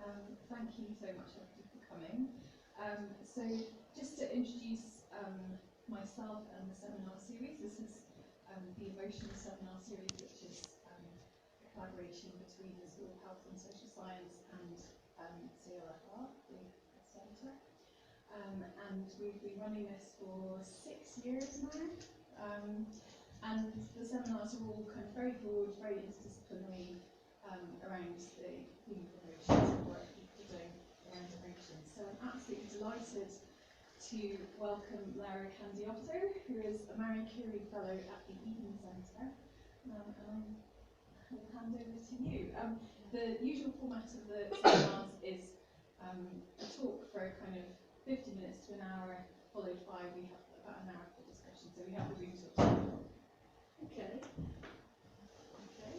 Thank you so much, everybody, for coming. So just to introduce myself and the seminar series, this is the Emotional Seminar Series, which is a collaboration between the School of Health and Social Science and CLFR, the Centre. And we've been running this for 6 years now. And the seminars are all kind of very broad, very interdisciplinary, around the human emotions and work people are doing around emotions. So I'm absolutely delighted to welcome Lara Candiotto, who is a Marie Curie Fellow at the Eden Centre. And I will hand over to you. The usual format of the seminars is a talk for kind of 50 minutes to an hour, followed by, we have about an hour for discussion, so we have the room till 2. Okay,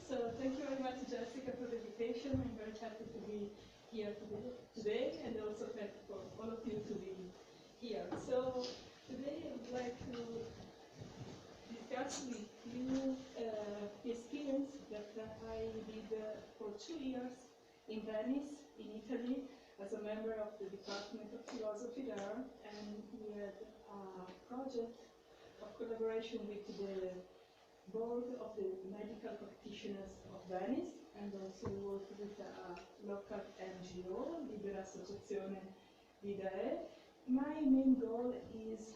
so thank you very much, Jessica, for the invitation. I'm very happy to be here today, and also thank you for all of you to be here. So today I would like to discuss with you the experience that I did for 2 years in Venice, in Italy, as a member of the Department of Philosophy there, and we had a project of collaboration with the Board of the Medical Practitioners of Venice, and also worked with a local NGO, Libera Associazione Vidae. My main goal is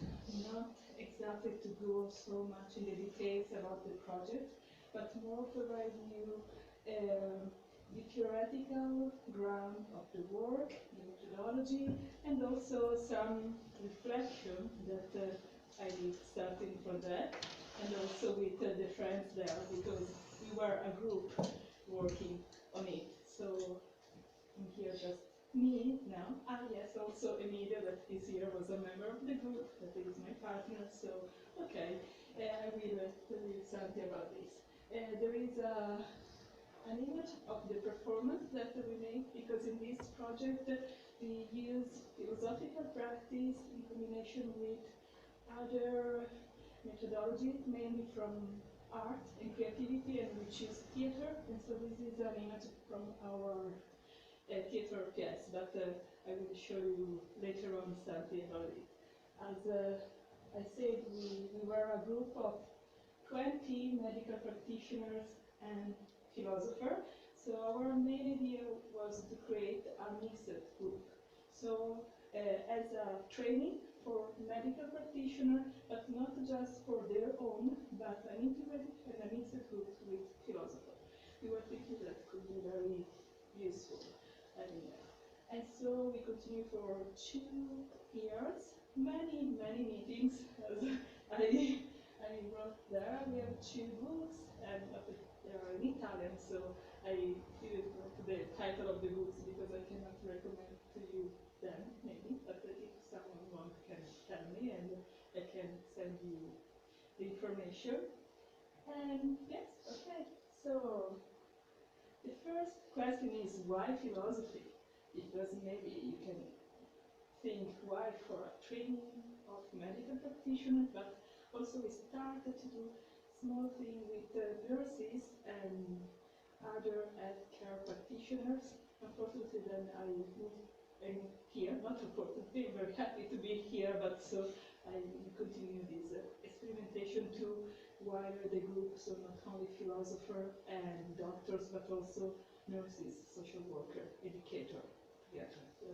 not exactly to go so much in the details about the project, but more provide you the theoretical ground of the work, the methodology, and also some reflection that I did starting from that, and also with the friends there, because we were a group working on it. So I'm here just me now. Yes, also Emilia, that this year was a member of the group, that is my partner. So, okay, I will tell you something about this. There is an image of the performance that we make, because in this project we use philosophical practice in combination with other methodologies, mainly from art and creativity, and we choose theater. And so this is an image from our theater piece, but I will show you later on something about it. As I said, we were a group of 20 medical practitioners and philosophers. So our main idea was to create a mixed group. So as a training for medical practitioners, but not just for their own, but an integrated and a mixed group with philosophers. We were thinking that could be very useful. And so we continued for 2 years, many meetings, as I wrote there. We have 2 books, and they are in Italian, so I didn't write the title of the books because I cannot recommend to you them, maybe, but if someone wants can tell me, and I can send you the information. And yes, okay, so the first question is, why philosophy? Because maybe you can think why for a training of medical practitioners, but also we started to do small thing with nurses and other healthcare practitioners. Unfortunately, then I moved here, not unfortunately, I'm very happy to be here, but so I continue this experimentation to wire the group, so not only philosophers and doctors, but also nurses, social worker, educator, together. So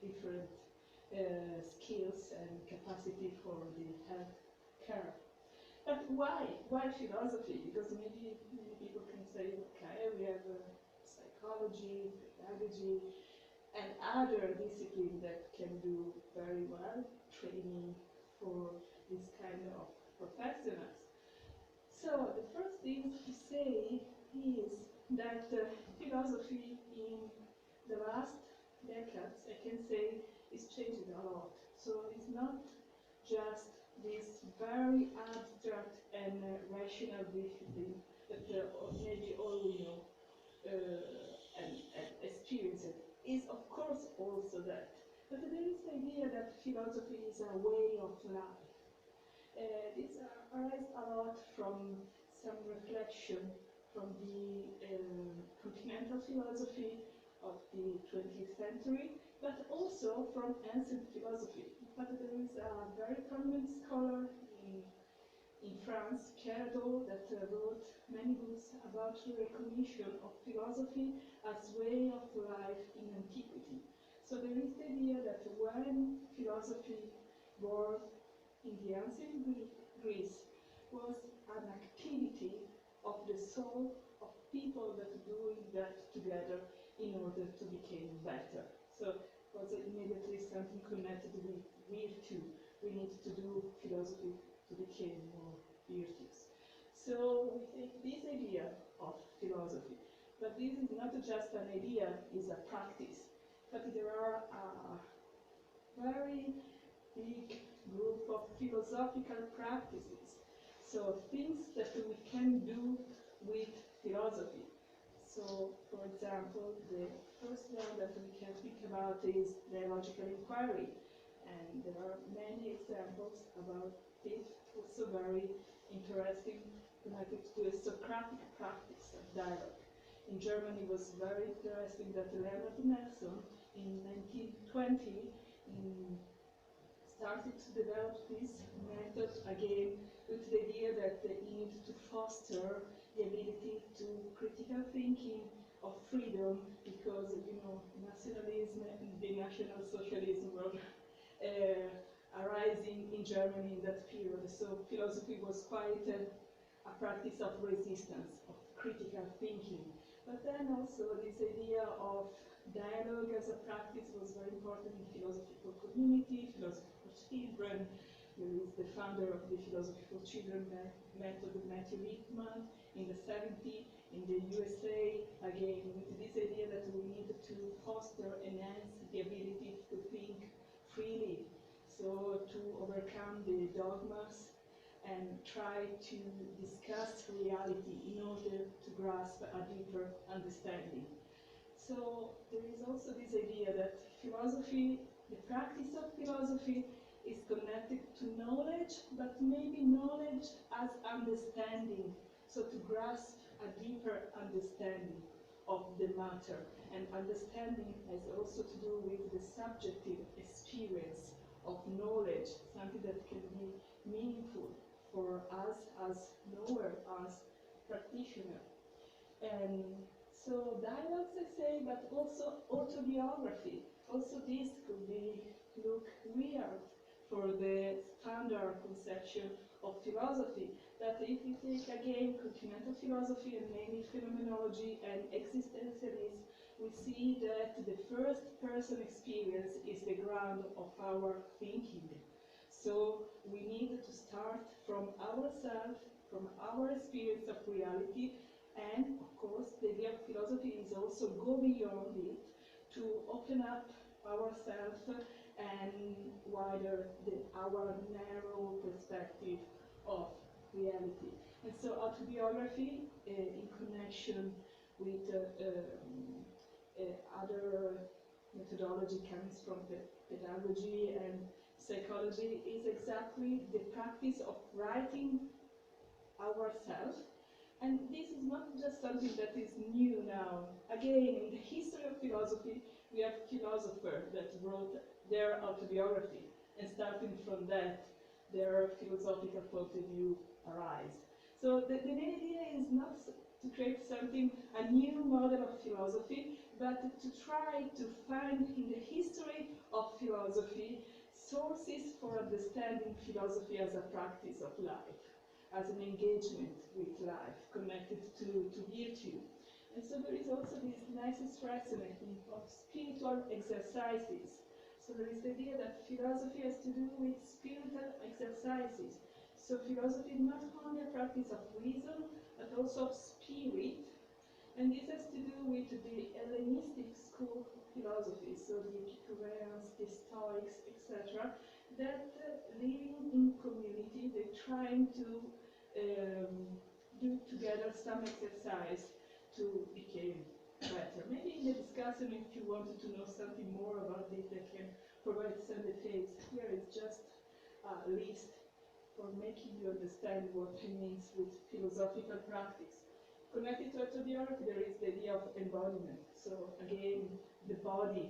different skills and capacity for the health care. But why? Why philosophy? Because maybe many people can say, okay, we have psychology, pedagogy, and other disciplines that can do very well training for this kind of professionals. So the first thing to say is that philosophy in the last decades, I can say, is changing a lot. So it's not just this very abstract and rational discipline that maybe all we know and experience it. Is of course also that. But there is the idea that philosophy is a way of life. This arises a lot from some reflection from the continental philosophy of the 20th century, but also from ancient philosophy. But there is a very prominent scholar in France, Candiotto, that wrote many books about the recognition of philosophy as way of life in antiquity. So there is the idea that when philosophy was in the ancient Greece was an activity of the soul of people that doing that together in order to become better. So it was immediately something connected with virtue. We need to do philosophy to become more virtuous. So we take this idea of philosophy, but this is not just an idea, it's a practice. But there are a very big group of philosophical practices. So things that we can do with philosophy. So, for example, the first one that we can think about is dialogical inquiry. And there are many examples about it, also very interesting, connected to a Socratic practice of dialogue. In Germany, it was very interesting that Leonard Nelson, in 1920, started to develop this method again with the idea that you need to foster the ability to critical thinking of freedom, because nationalism and the National Socialism were arising in Germany in that period. So philosophy was quite a practice of resistance, of critical thinking. But then also this idea of dialogue as a practice was very important in philosophy for community, philosophy for children. There is the founder of the philosophy for children method, Matthew Lippmann, in the 70s, in the USA, again, with this idea that we need to foster, enhance the ability to think freely, so to overcome the dogmas and try to discuss reality in order to grasp a deeper understanding. So there is also this idea that philosophy, the practice of philosophy, is connected to knowledge, but maybe knowledge as understanding, so to grasp a deeper understanding of the matter. And understanding has also to do with the subjective experience of knowledge, something that can be meaningful for us as knower, as practitioner. And so dialogues, I say, but also autobiography. Also this could look weird for the standard conception of philosophy, that if we take again continental philosophy and mainly phenomenology and existentialism, we see that the first person experience is the ground of our thinking. So we need to start from ourselves, from our experience of reality, and of course the idea of philosophy is also go beyond it to open up ourselves and wider our narrow perspective of reality. And so autobiography in connection with other methodology comes from the pedagogy and psychology is exactly the practice of writing ourselves. And this is not just something that is new now. Again, in the history of philosophy, we have philosophers that wrote their autobiography, and starting from that, their philosophical point of view arise. So the main idea is not to create something, a new model of philosophy, but to try to find in the history of philosophy sources for understanding philosophy as a practice of life, as an engagement with life, connected to virtue. And so there is also this nice stressing of spiritual exercises. So there is the idea that philosophy has to do with spiritual exercises. So philosophy is not only a practice of reason, but also of spirit. And this has to do with the Hellenistic school of philosophy, so the Epicureans, the Stoics, etc., that living in community, they're trying to do together some exercise to become better. Maybe in the discussion, if you wanted to know something more about this, I can provide some details. Here is just a list for making you understand what it means with philosophical practice. Connected to heterodyarchy, there is the idea of embodiment. So again, the body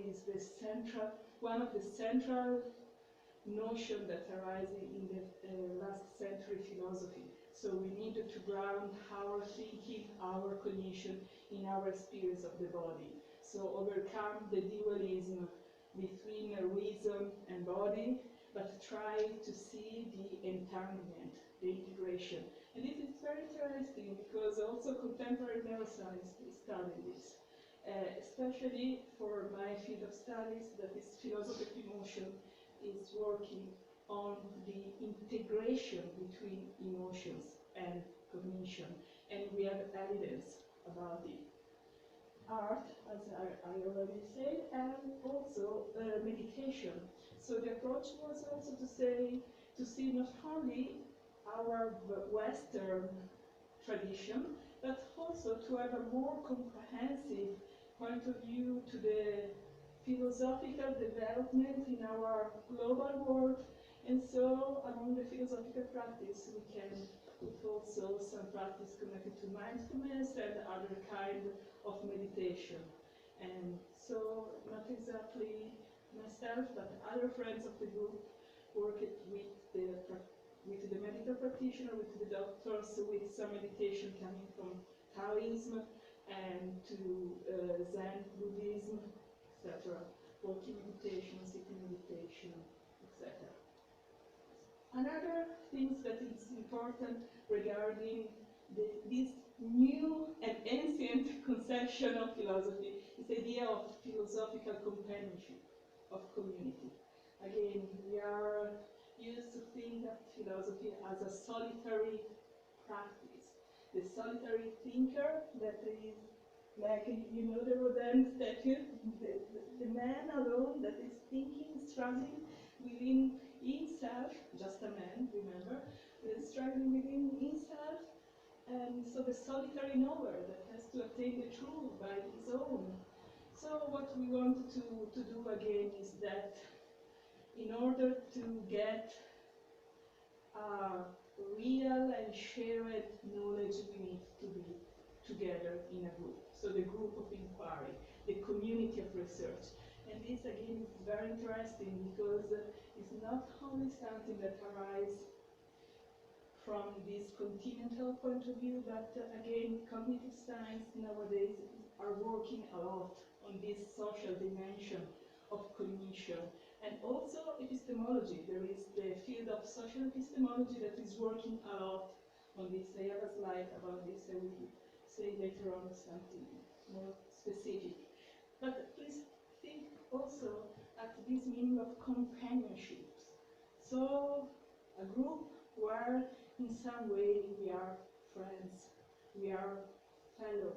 is the central, one of the central notion that arises in the last century philosophy. So we needed to ground our thinking, our cognition in our experience of the body. So overcome the dualism between reason and body, but try to see the entanglement, the integration. And this is very interesting because also contemporary neuroscience is studying this, especially for my field of studies, that is philosophy of emotion, is working on the integration between emotions and cognition, and we have evidence about it. Art, as I already said, and also meditation. So the approach was also to see not only our Western tradition, but also to have a more comprehensive point of view to the philosophical development in our global world. And so among the philosophical practice, we can put also some practice connected to mindfulness and other kind of meditation. And so not exactly myself, but other friends of the group worked with the medical practitioner, with the doctors, with some meditation coming from Taoism and to Zen Buddhism, etc. Walking meditation, sitting meditation, etc. Another thing that is important regarding this new and ancient conception of philosophy is the idea of philosophical companionship, of community. Again, we are used to think of philosophy as a solitary practice. The solitary thinker that is like, you know, the Rodin statue, the man alone that is thinking, struggling within himself, just a man, remember, struggling within himself, and so the solitary knower that has to attain the truth by his own. So what we want to do again is that in order to get real and shared knowledge, we need to be together in a group. So the group of inquiry, the community of research. And this again is very interesting because it's not only something that arises from this continental point of view, but again, cognitive science nowadays are working a lot on this social dimension of cognition. And also epistemology. There is the field of social epistemology that is working a lot on this. I have a slide about this. I will say later on something more specific. But please think also at this meaning of companionships. So a group where in some way we are friends, we are fellow,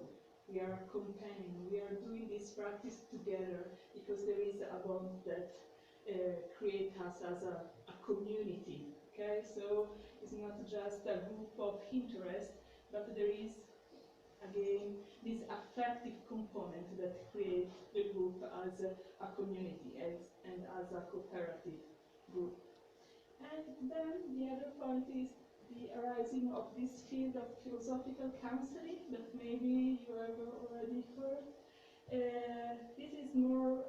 we are companions, we are doing this practice together because there is a bond that create us as a community. Okay, so it's not just a group of interest, but there is again this affective component that creates the group as a community and as a cooperative group. And then the other point is the arising of this field of philosophical counseling that maybe you have already heard. This is more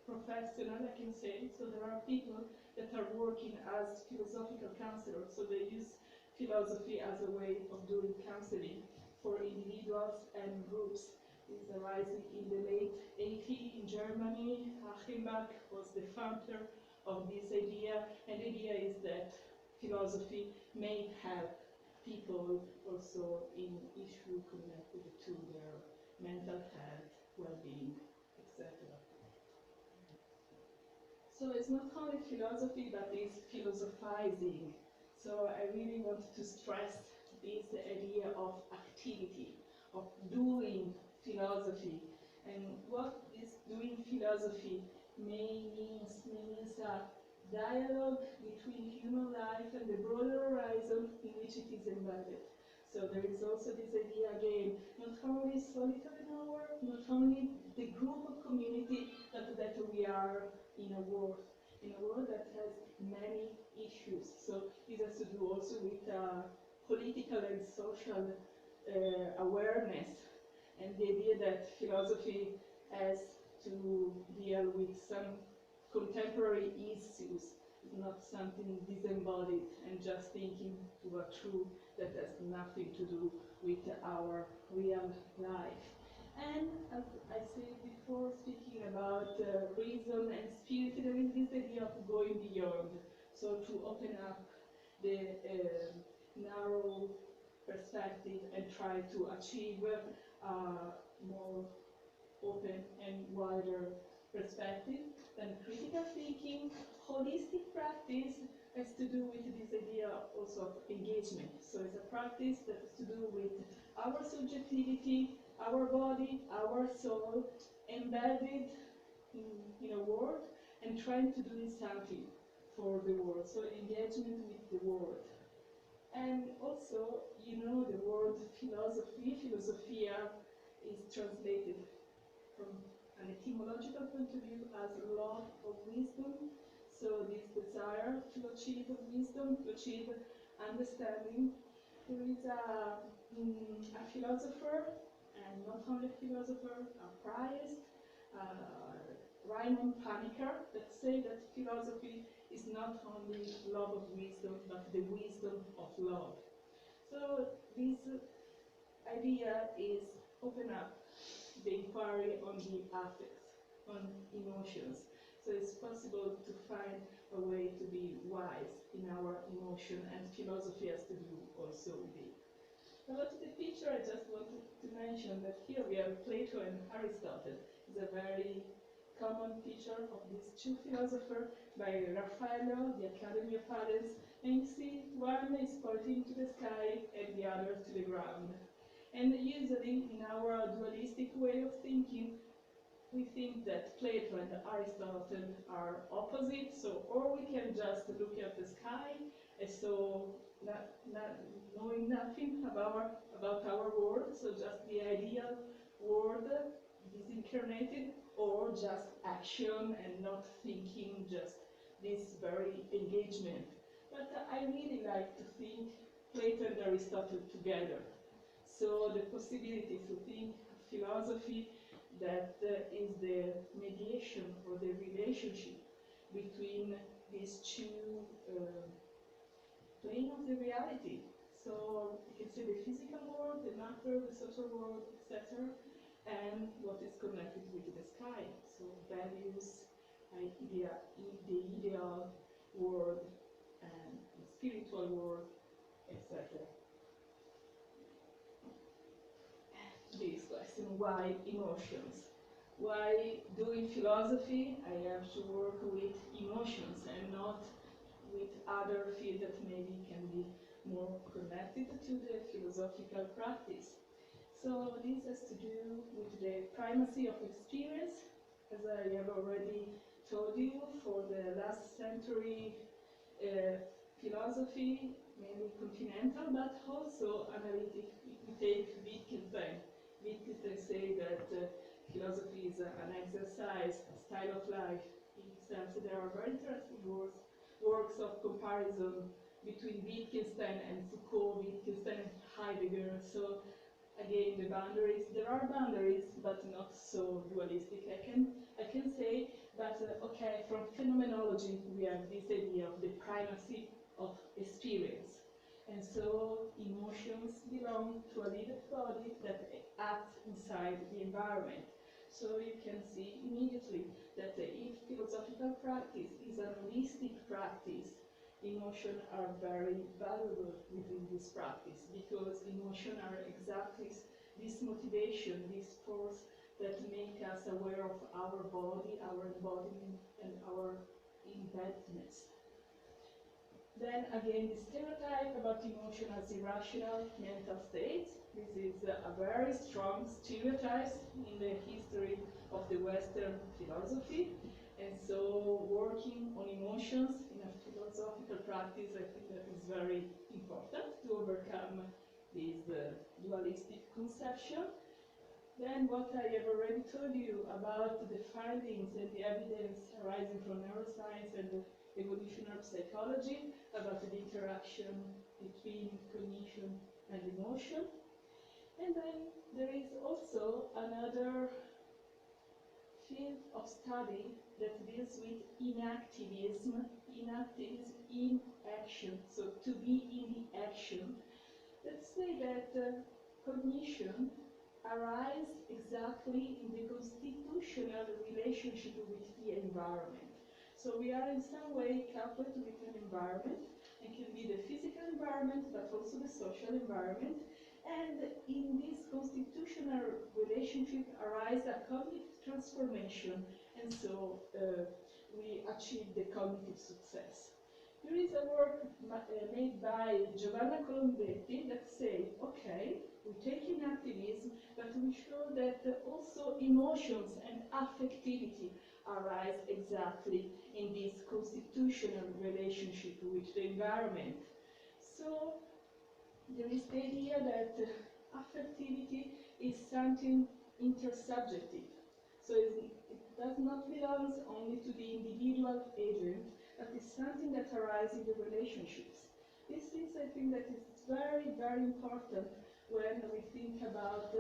professional, I can say. So there are people that are working as philosophical counselors. So they use philosophy as a way of doing counseling for individuals and groups. It's arising in the late 80s in Germany. Achenbach was the founder of this idea, and the idea is that philosophy may help people also in issues connected to their mental health, well-being, etc. So it's not only philosophy, but it's philosophizing. So I really want to stress this idea of activity, of doing philosophy. And what is doing philosophy means a dialogue between human life and the broader horizon in which it is embedded. So there is also this idea again, not only solitary knower, not only the group of community, but that we are in a world that has many issues. So it has to do also with political and social awareness, and the idea that philosophy has to deal with some contemporary issues, not something disembodied and just thinking to a truth that has nothing to do with our real life. And as I said before, speaking about reason and spirit, there is this idea of going beyond, so to open up the narrow perspective and try to achieve a more open and wider perspective. Then critical thinking, holistic practice has to do with this idea also of engagement. So it's a practice that has to do with our subjectivity, our body, our soul, embedded in a world and trying to do something for the world. So engagement with the world. And also, you know, the word philosophy, philosophia, is translated from an etymological point of view as love of wisdom. So this desire to achieve wisdom, to achieve understanding. There is a philosopher, and not only a philosopher, a priest, Raymond Panikkar, that say that philosophy is not only love of wisdom, but the wisdom of love. So this idea is open up the inquiry on the affects, on emotions. So it's possible to find a way to be wise in our emotion, and philosophy has to do also with it. About the picture, I just wanted to mention that here we have Plato and Aristotle. It's a very common picture of these two philosophers by Raffaello, the Academy of Athens, and you see one is pointing to the sky and the other to the ground. And usually in our dualistic way of thinking, we think that Plato and Aristotle are opposite, so or we can just look at the sky, and so not knowing nothing about our world, so just the ideal world disincarnated, or just action and not thinking, just this very engagement. But I really like to think Plato and Aristotle together. So the possibility to think philosophy that is the mediation or the relationship between these two planes of the reality. So you can say the physical world, the matter, the social world, etc., and what is connected with the sky. So values, the ideal world, and the spiritual world, etc. This question, why emotions? Why doing philosophy I have to work with emotions and not with other fields that maybe can be more connected to the philosophical practice? So this has to do with the primacy of experience, as I have already told you, for the last century philosophy, mainly continental, but also analytic. We take Wittgenstein. Wittgenstein say that philosophy is an exercise, a style of life. He says there are very interesting works of comparison between Wittgenstein and Foucault, Wittgenstein and Heidegger. So again, the boundaries, there are boundaries, but not so dualistic, I can say, but okay, from phenomenology, we have this idea of the primacy of experience. And so emotions belong to a living body that acts inside the environment. So you can see immediately that if philosophical practice is a holistic practice, emotions are very valuable within this practice, because emotions are exactly this motivation, this force that make us aware of our body, our embodiment, and our embeddedness. Then again, the stereotype about emotion as irrational mental states. This is a very strong stereotype in the history of the Western philosophy. And so working on emotions in a philosophical practice, I think that is very important to overcome this dualistic conception. Then what I have already told you about the findings and the evidence arising from neuroscience and evolutionary psychology about the interaction between cognition and emotion. And then there is also another field of study that deals with inactivism in action, so to be in the action. Let's say that cognition arises exactly in the constitutional relationship with the environment. So we are in some way coupled with an environment. It can be the physical environment, but also the social environment. And in this constitutional relationship arises a cognitive transformation, and so we achieve the cognitive success. There is a work made by Giovanna Colombetti that says, okay, we take inactivism, but we show that also emotions and affectivity arise exactly in this constitutional relationship with the environment. So there is the idea that affectivity is something intersubjective. So it does not belong only to the individual agent, but it's something that arises in the relationships. This is, I think, that is very, very important when we think about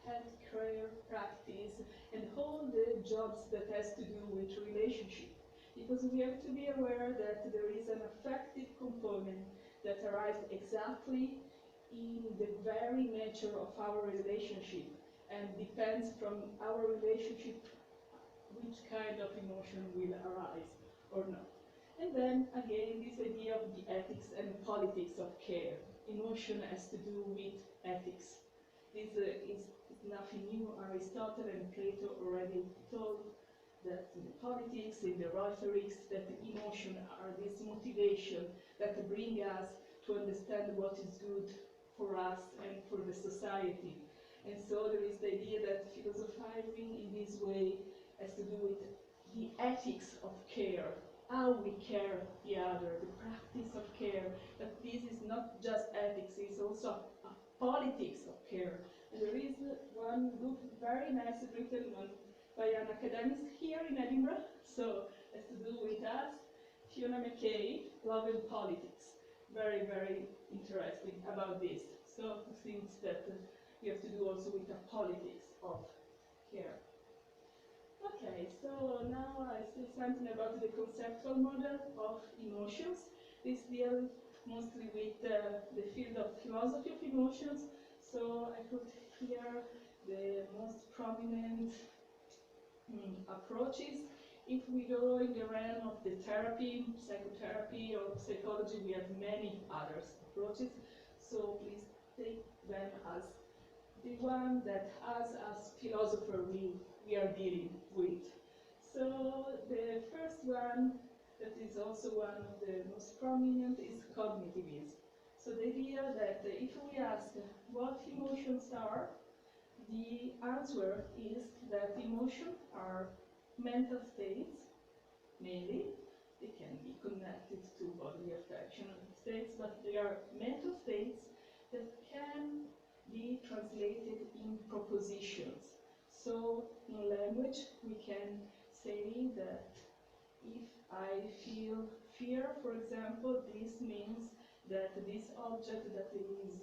healthcare practice and all the jobs that has to do with relationship. Because we have to be aware that there is an affective component that arises exactly in the very nature of our relationship and depends from our relationship which kind of emotion will arise or not. And then again, this idea of the ethics and politics of care. Emotion has to do with ethics. This is nothing new. Aristotle and Plato already told that in the politics, in the rhetorics, that the emotion are this motivation that bring us to understand what is good for us and for the society. And so there is the idea that philosophizing in this way has to do with the ethics of care, how we care the other, the practice of care, that this is not just ethics, it's also a politics of care. And there is one book, very nice, written by an academic here in Edinburgh, so has to do with us, Fiona McKay, Love and Politics. Very, very interesting about this. So things that you have to do also with the politics of care. Okay, so now I say something about the conceptual model of emotions. This deals mostly with the field of philosophy of emotions. So I put here the most prominent approaches. If we go in the realm of the therapy, psychotherapy, or psychology, we have many other approaches. So please take them as the one that us as philosopher we are dealing with. So the first one, that is also one of the most prominent, is cognitivism. So the idea that if we ask what emotions are, the answer is that emotions are mental states, mainly. They can be connected to bodily affection states, but they are mental states that can be translated in propositions. So in language, we can say that if I feel fear, for example, this means that this object that is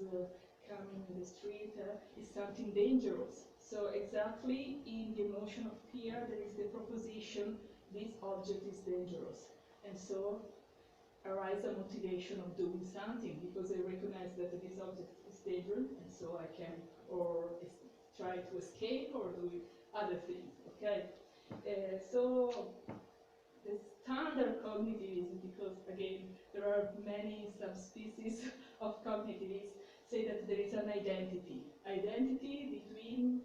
coming in the street is something dangerous. So exactly in the emotion of fear, there is the proposition, this object is dangerous. And so arise a motivation of doing something because I recognize that this object is dangerous, and so I can or try to escape or do other things. Okay, so the standard cognitivism, because again there are many subspecies of cognitivism, say that there is an identity between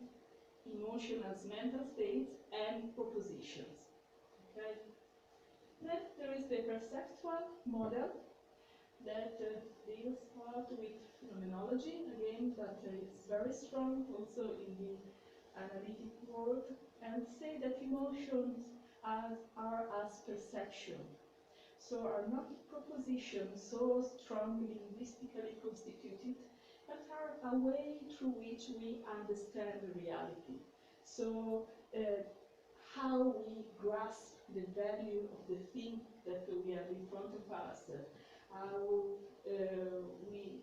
emotion as mental states and propositions. Okay. Then there is the perceptual model that deals part with phenomenology, again, but it's very strong also in the analytic world, and say that emotions are as perception. So are not propositions so strongly linguistically constituted, but are a way through which we understand reality. So how we grasp the value of the thing that we have in front of us, how we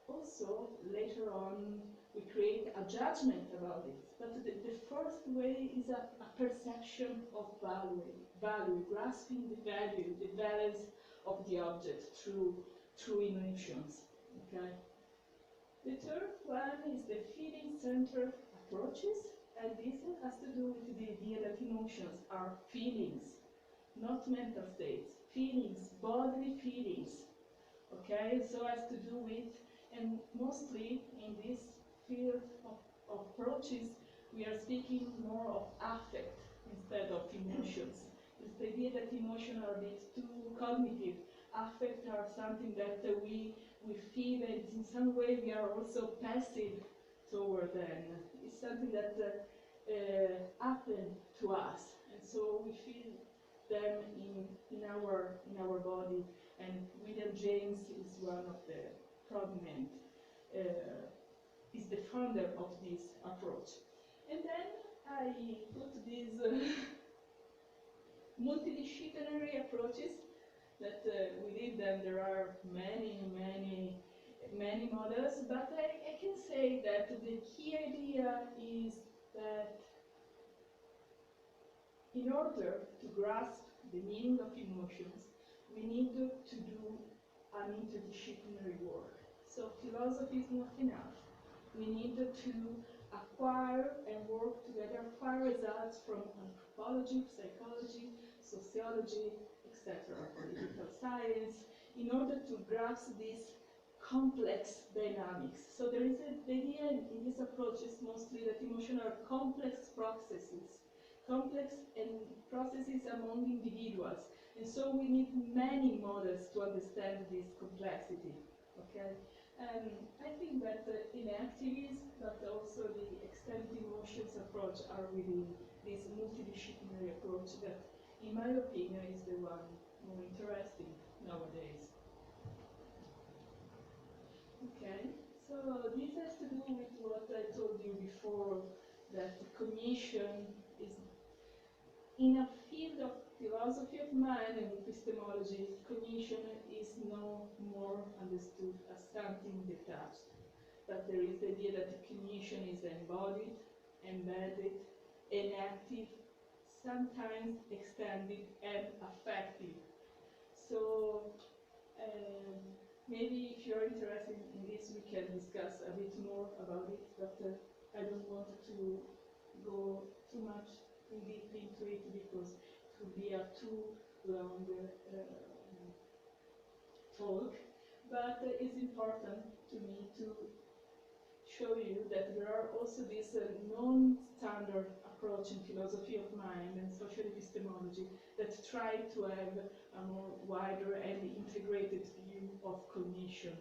also later on we create a judgment about it. But the first way is a perception of value, grasping the value, the balance of the object through emotions. Okay. The third one is the feeling-centered approaches, and this has to do with the idea that emotions are feelings, not mental states. Feelings, bodily feelings. Okay, so as to do with, and mostly in this field of approaches, we are speaking more of affect instead of emotions. It's the idea that emotions are a bit too cognitive. Affect are something that we feel, and in some way we are also passive toward them. It's something that happened to us, and so we feel them in our body. And William James is one of the prominent, is the founder of this approach. And then I put these multidisciplinary approaches that within them there are many models, but I can say that the key idea is that in order to grasp the meaning of emotions, we need to do an interdisciplinary work. So philosophy is not enough. We need to acquire and work together, acquire results from anthropology, psychology, sociology, etc., political science, in order to grasp these complex dynamics. So there is an idea in these approaches mostly that emotions are complex processes, complex and processes among individuals. And so we need many models to understand this complexity. Okay? I think that in activism, but also the extended emotions approach are within this multidisciplinary approach that, in my opinion, is the one more interesting nowadays. Okay, so this has to do with what I told you before, that cognition is in a field of philosophy of mind and epistemology. Cognition is no more understood as something detached, but there is the idea that cognition is embodied, embedded, enactive, sometimes extended and affective. So maybe if you're interested in this, we can discuss a bit more about it, but I don't want to go too much deep into it because it would be a too long talk. But it's important to me to show you that there are also this non-standard approach in philosophy of mind and social epistemology that try to have a more wider and integrated view of cognition.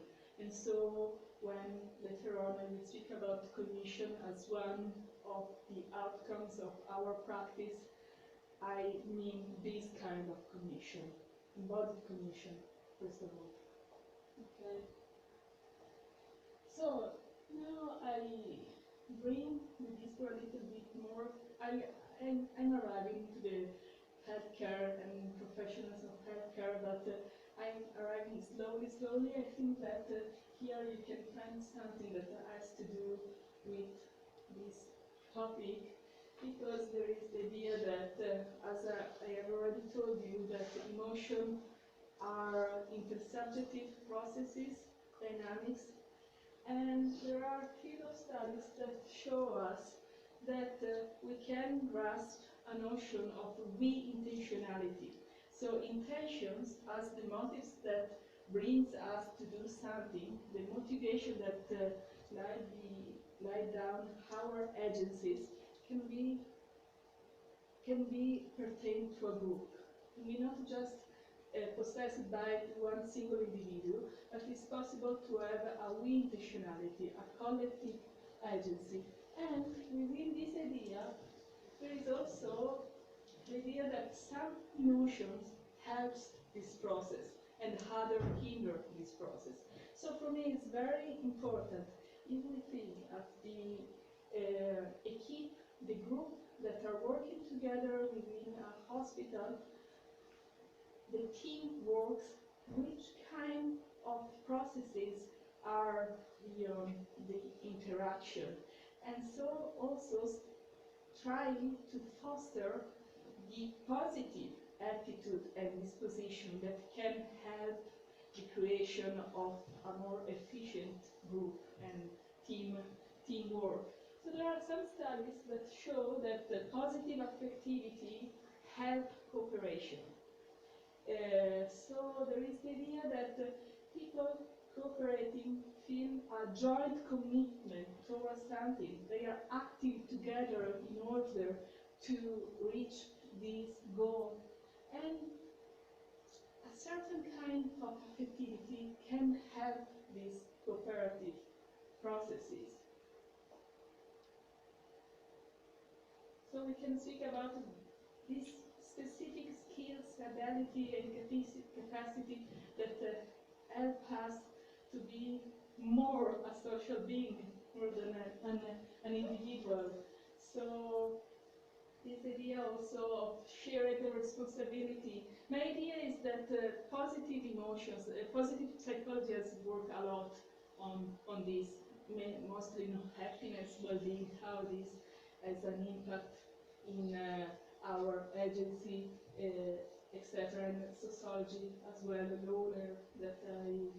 And so when later on I will speak about cognition as one of the outcomes of our practice, I mean this kind of cognition, embodied cognition, first of all. Okay. So now I bring the disco a little bit more. I'm arriving to the healthcare and professionals of healthcare, but I'm arriving slowly. I think that here you can find something that has to do with this topic, because there is the idea that, as I have already told you, that emotion are intersubjective processes, dynamics, and there are a field of studies that show us that we can grasp a notion of we-intentionality. So intentions as the motives that brings us to do something, the motivation that lie down our agencies can be pertained to a group. We not just possessed by one single individual, but it's possible to have a we intentionality, a collective agency. And within this idea, there is also the idea that some emotions helps this process and other hinder this process. So for me, it's very important if we think of the equipe, the group that are working together within a hospital, the team works, which kind of processes are beyond the interaction. And so also trying to foster the positive attitude and disposition that can help the creation of a more efficient group and teamwork. So there are some studies that show that the positive affectivity help cooperation. So there is the idea that people cooperating feel a joint commitment towards something. They are acting together in order to reach this goal. And a certain kind of affectivity can help these cooperative processes. So we can speak about these specific skills, ability, and capacity that help us to be more a social being more than an individual. So this idea also of shared responsibility. My idea is that positive emotions, positive psychology has worked a lot on this, mostly happiness, well-being, how this has an impact in our agency, etc., and sociology as well. The Lawler that I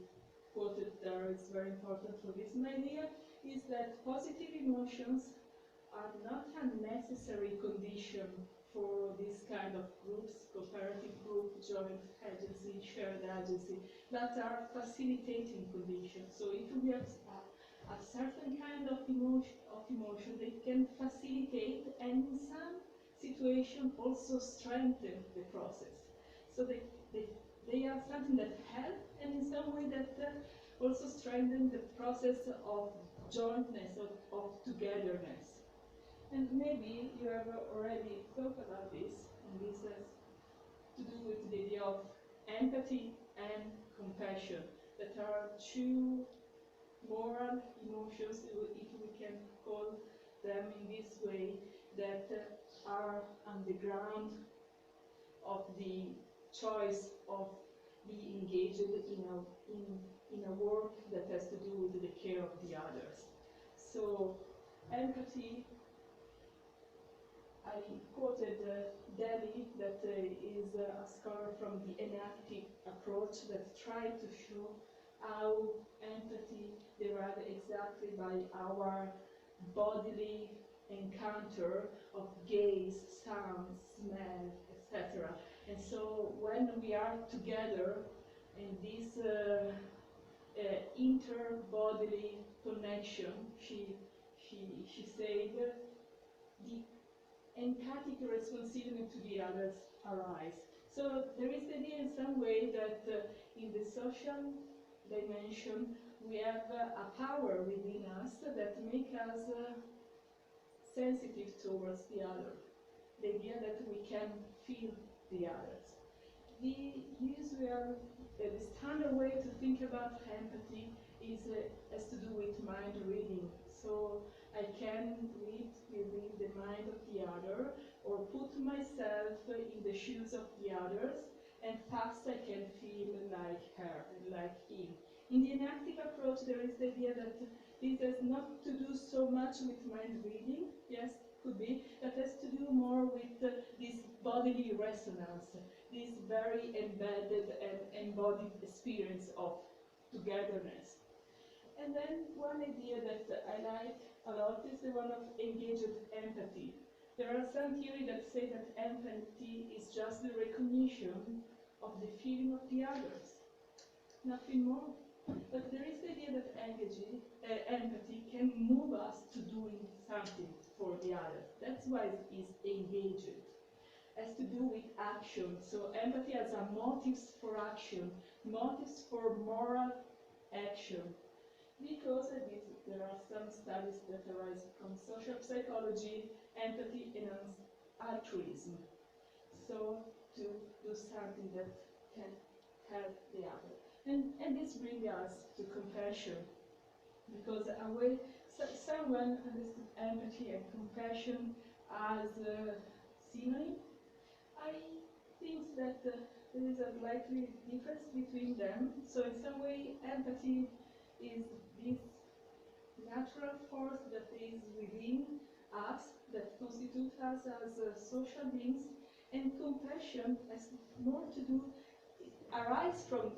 quoted there is very important for this. My idea is that positive emotions are not a necessary condition for this kind of groups, cooperative group, joint agency, shared agency, but are facilitating conditions. So if we have a certain kind of emotion, they can facilitate and in some situation also strengthen the process. So they are something that help and in some way that also strengthen the process of jointness, of togetherness. And maybe you have already thought about this, and this has to do with the idea of empathy and compassion, that are two moral emotions, if we can call them in this way, that are on the ground of the choice of being engaged in a work that has to do with the care of the others. So empathy, I quoted Daly, that is a scholar from the enactive approach that tried to show how empathy derived exactly by our bodily encounter of gaze, sound, smell, etc. And so when we are together in this inter-bodily connection, she said, the empathic responsiveness to the others arise. So there is the idea in some way that in the social dimension we have a power within us that makes us sensitive towards the other. The idea that we can feel the others. The usual, the standard way to think about empathy is has to do with mind reading. So I can read the mind of the other, or put myself in the shoes of the others, and thus I can feel like her, like him. In the enactive approach, there is the idea that this has not to do so much with mind reading, yes, could be, but has to do more with this bodily resonance, this very embedded and embodied experience of togetherness. And then one idea that I like a lot is the one of engaged empathy. There are some theories that say that empathy is just the recognition of the feeling of the others, nothing more. But there is the idea that empathy can move us to doing something for the other. That's why it is engaged. It has to do with action. So empathy has a motives for action, motives for moral action. Because there are some studies that arise from social psychology, empathy enhances altruism. So to do something that can help the other. And this brings us to compassion, because someone understood empathy and compassion as synonym. I think that there is a likely difference between them. So in some way, empathy is this natural force that is within us, that constitutes us as social beings, and compassion has more to do, arise from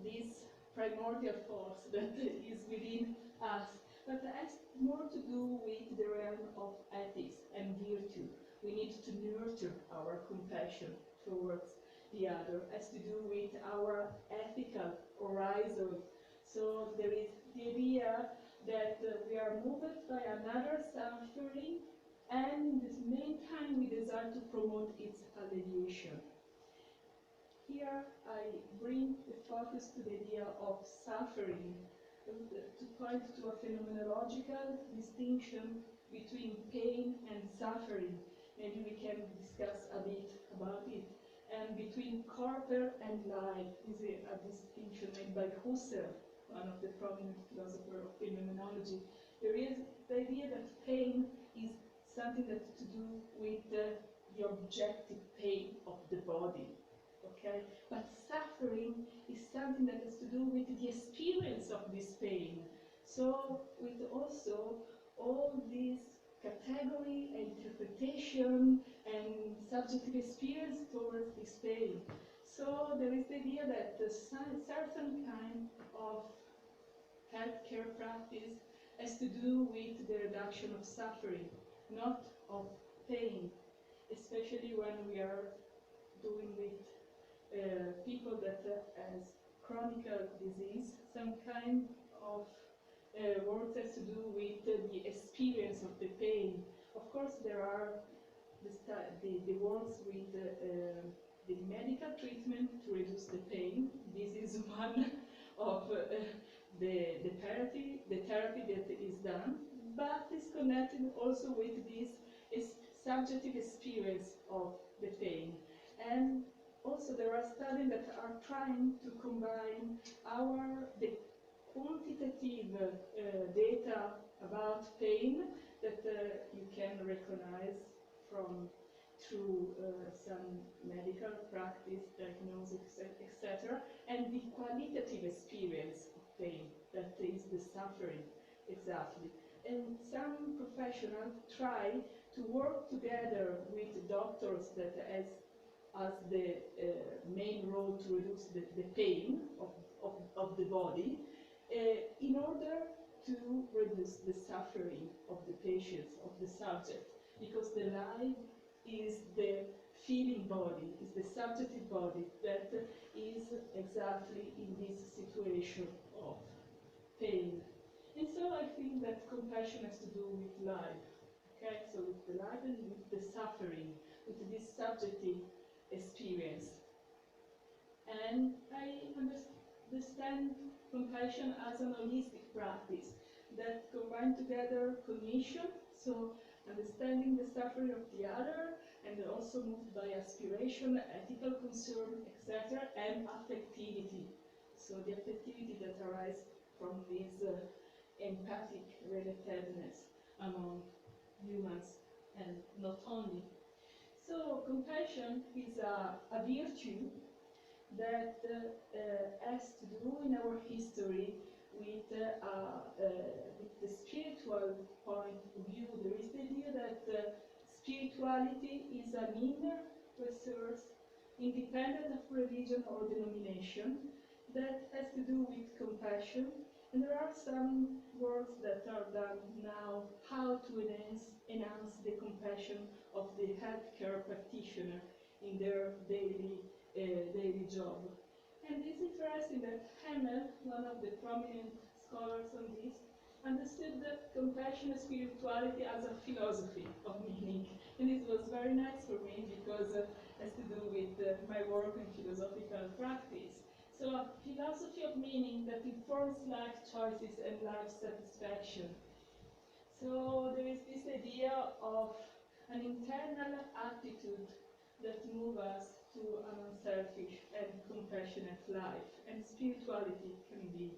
this primordial force that is within us, but has more to do with the realm of ethics and virtue. We need to nurture our compassion towards the other, has to do with our ethical horizon. So there is the idea that we are moved by another suffering, and in the meantime we desire to promote its alleviation. Here I bring the focus to the idea of suffering, to point to a phenomenological distinction between pain and suffering. Maybe we can discuss a bit about it. And between corpore and life is a distinction made by Husserl, one of the prominent philosophers of phenomenology. There is the idea that pain is something that has to do with the objective pain of the body. Okay? But suffering is something that has to do with the experience of this pain. So with also all these category and interpretation and subjective experience towards this pain. So there is the idea that a certain kind of healthcare practice has to do with the reduction of suffering, not of pain, especially when we are doing with people that has chronic disease. Some kind of work has to do with the experience of the pain. Of course, there are the works with the medical treatment to reduce the pain. This is one of the therapy that is done, but is connected also with this subjective experience of the pain. And also there are studies that are trying to combine the quantitative data about pain that you can recognize through some medical practice, diagnosis, etc., and the qualitative experience of pain, that is the suffering, exactly. And some professionals try to work together with doctors that as the main role to reduce the pain of the body, in order to reduce the suffering of the patients, of the subject, because the life is the feeling body, is the subjective body that is exactly in this situation of pain. And so I think that compassion has to do with life, okay? So with the life and with the suffering, with this subjective experience. And I understand compassion as an holistic practice that combines together cognition, so understanding the suffering of the other, and also moved by aspiration, ethical concern, etc., and affectivity. So the affectivity that arises from this empathic relatedness among humans, and not only. So compassion is a virtue that has to do in our history with the spiritual point of view. There is the idea that spirituality is an inner resource, independent of religion or denomination, that has to do with compassion. And there are some works that are done now how to enhance the compassion of the healthcare practitioner in their daily job. And it's interesting that Hamel, one of the prominent scholars on this, understood that compassion and spirituality as a philosophy of meaning. And it was very nice for me because it has to do with my work in philosophical practice. So a philosophy of meaning that informs life choices and life satisfaction. So there is this idea of an internal attitude that moves us to an unselfish and compassionate life. And spirituality can be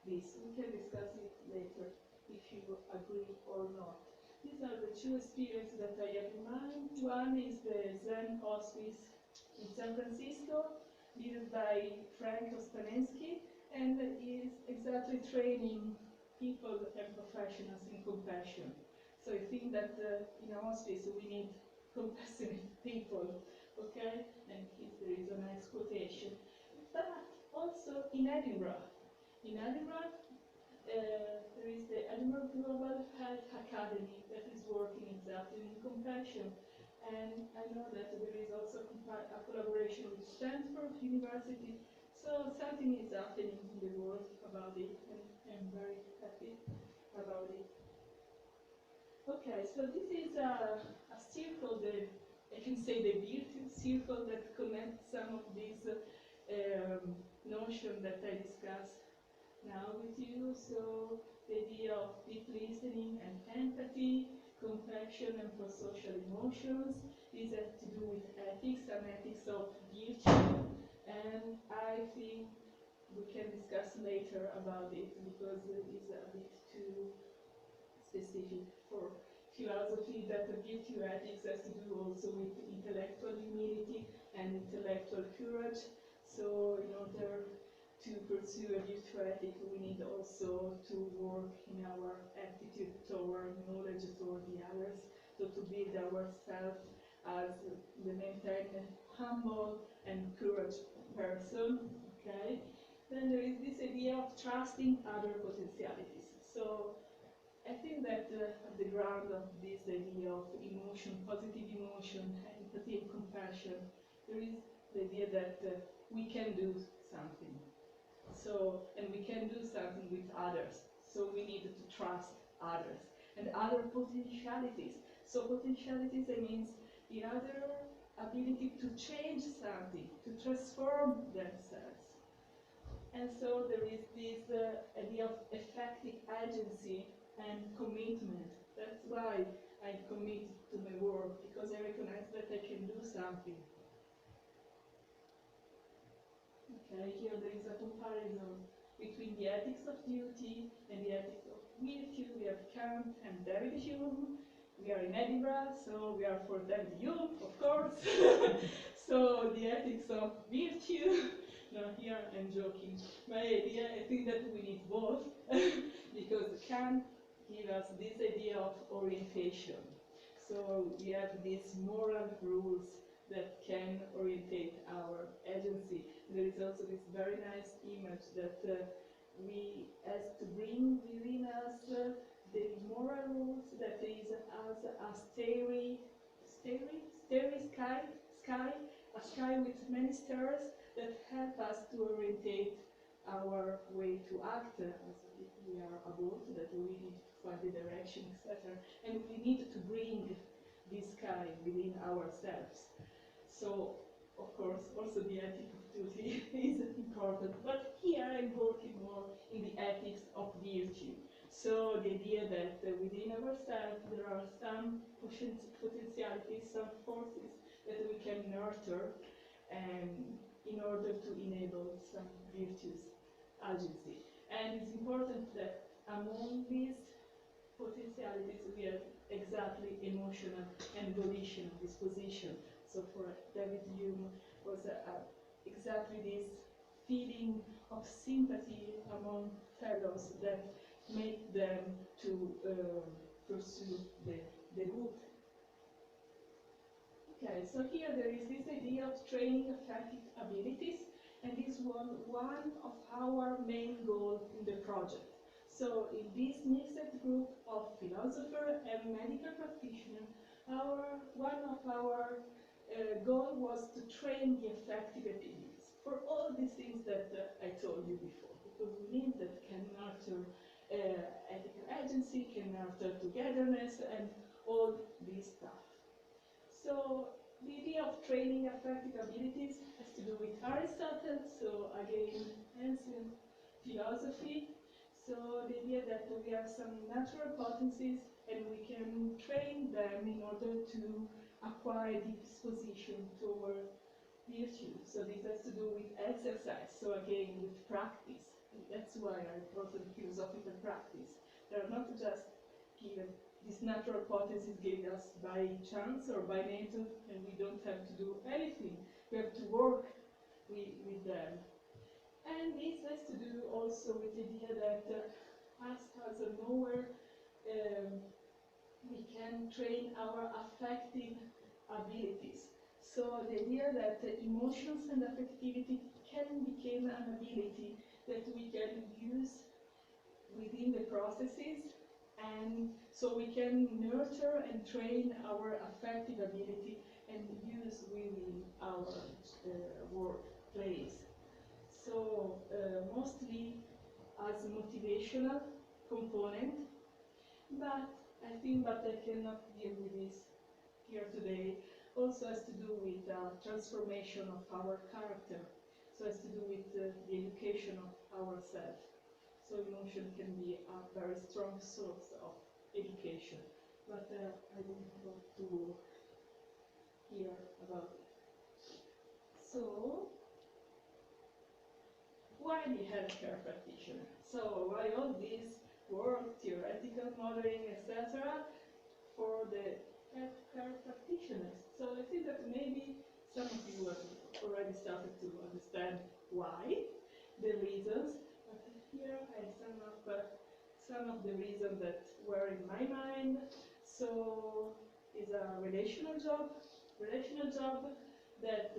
this. We can discuss it later if you agree or not. These are the two experiences that I have in mind. One is the Zen hospice in San Francisco, led by Frank Ostanensky, and is exactly training people and professionals in compassion. So I think that in our space we need compassionate people, okay? And here there is a nice quotation. But also in Edinburgh. In Edinburgh, there is the Edinburgh Global Health Academy that is working exactly in compassion. And I know that there is also a collaboration with Stanford University. So something is happening in the world about it, and I'm very happy about it. Okay, so this is a circle, I can say the virtue circle that connects some of these notions that I discussed now with you. So the idea of deep listening and empathy, compassion and pro-social emotions. These have to do with ethics and ethics of virtue. And I think we can discuss later about it because it is a bit too specific for philosophy, that the virtue ethics has to do also with intellectual humility and intellectual courage. So in order to pursue a virtue ethic, we need also to work in our attitude toward knowledge, toward the others, so to build ourselves as the maintain humble and courage person, okay? Then there is this idea of trusting other potentialities. So I think that at the ground of this idea of emotion, positive emotion, empathy and compassion, there is the idea that we can do something. So, and we can do something with others. So we need to trust others and other potentialities. So potentialities, it means the other ability to change something, to transform themselves. And so there is this idea of effective agency and commitment. That's why I commit to my work, because I recognize that I can do something. Okay, here there is a comparison between the ethics of duty and the ethics of virtue. We have Kant and David Hume. We are in Edinburgh, so we are for David Hume, of course. So the ethics of virtue. No, here I'm joking. My idea, I think that we need both, because Kant gives us this idea of orientation. So we have these moral rules that can orientate our agency. There is also this very nice image that we have to bring within us the moral rules that is as a starry sky, a sky with many stars that help us to orientate our way to act as if we are a boat, that we need to find the direction, etc. And we need to bring this sky within ourselves. So, of course, also the ethic of duty is important. But here I'm working more in the ethics of virtue. So the idea that within ourselves there are some potentialities, some forces that we can nurture in order to enable some virtuous agency. And it's important that among these potentialities we have exactly emotional and volitional disposition. So for David Hume was exactly this feeling of sympathy among fellows that make them to pursue the good. Okay, so here there is this idea of training affective abilities, and this was one of our main goals in the project. So in this mixed group of philosophers and medical practitioners, one of our goal was to train the affective abilities for all these things that I told you before, because we need that can nurture ethical agency, can nurture togetherness, and all this stuff. So the idea of training affective abilities has to do with Aristotle, so again, ancient philosophy. So the idea that we have some natural potencies and we can train them in order to acquire disposition toward virtue. So this has to do with exercise, so again with practice. And that's why I brought the philosophical practice. They are not just given, these natural potencies given us by chance or by nature, and we don't have to do anything. We have to work with them. And this has to do also with the idea that us as a knower, we can train our affective abilities. So the idea that emotions and affectivity can become an ability that we can use within the processes, and so we can nurture and train our affective ability and use within our workplace. So mostly as a motivational component, but I cannot deal with this here today. Also has to do with transformation of our character. So has to do with the education of ourselves. So emotion can be a very strong source of education. But I don't want to hear about it. So, why the healthcare practitioner? So, why all this work, theoretical modeling, etc., for the healthcare practitioners? So, I think that maybe some of you have already started to understand why, the reasons, but here I some of the reasons that were in my mind. So, is a relational job that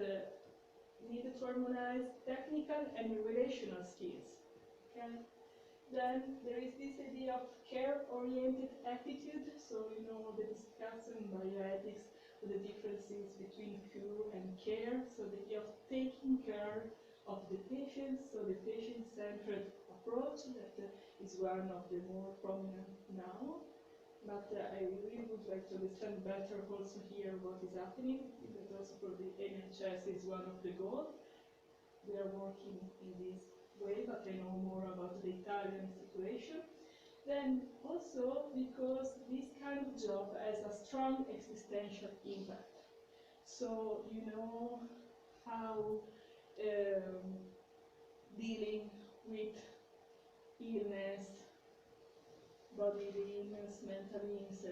needed to harmonize technical and relational skills. Okay? Then there is this idea of care-oriented attitude. So you know the discussion in bioethics, the differences between cure and care. So the idea of taking care of the patient. So the patient-centered approach that is one of the more prominent now. But I really would like to understand better also here what is happening, because also for the NHS is one of the goals. We are working in this way, but I know more about the Italian situation. Then also because this kind of job has a strong existential impact. So you know how dealing with illness, bodily illness, mental illness,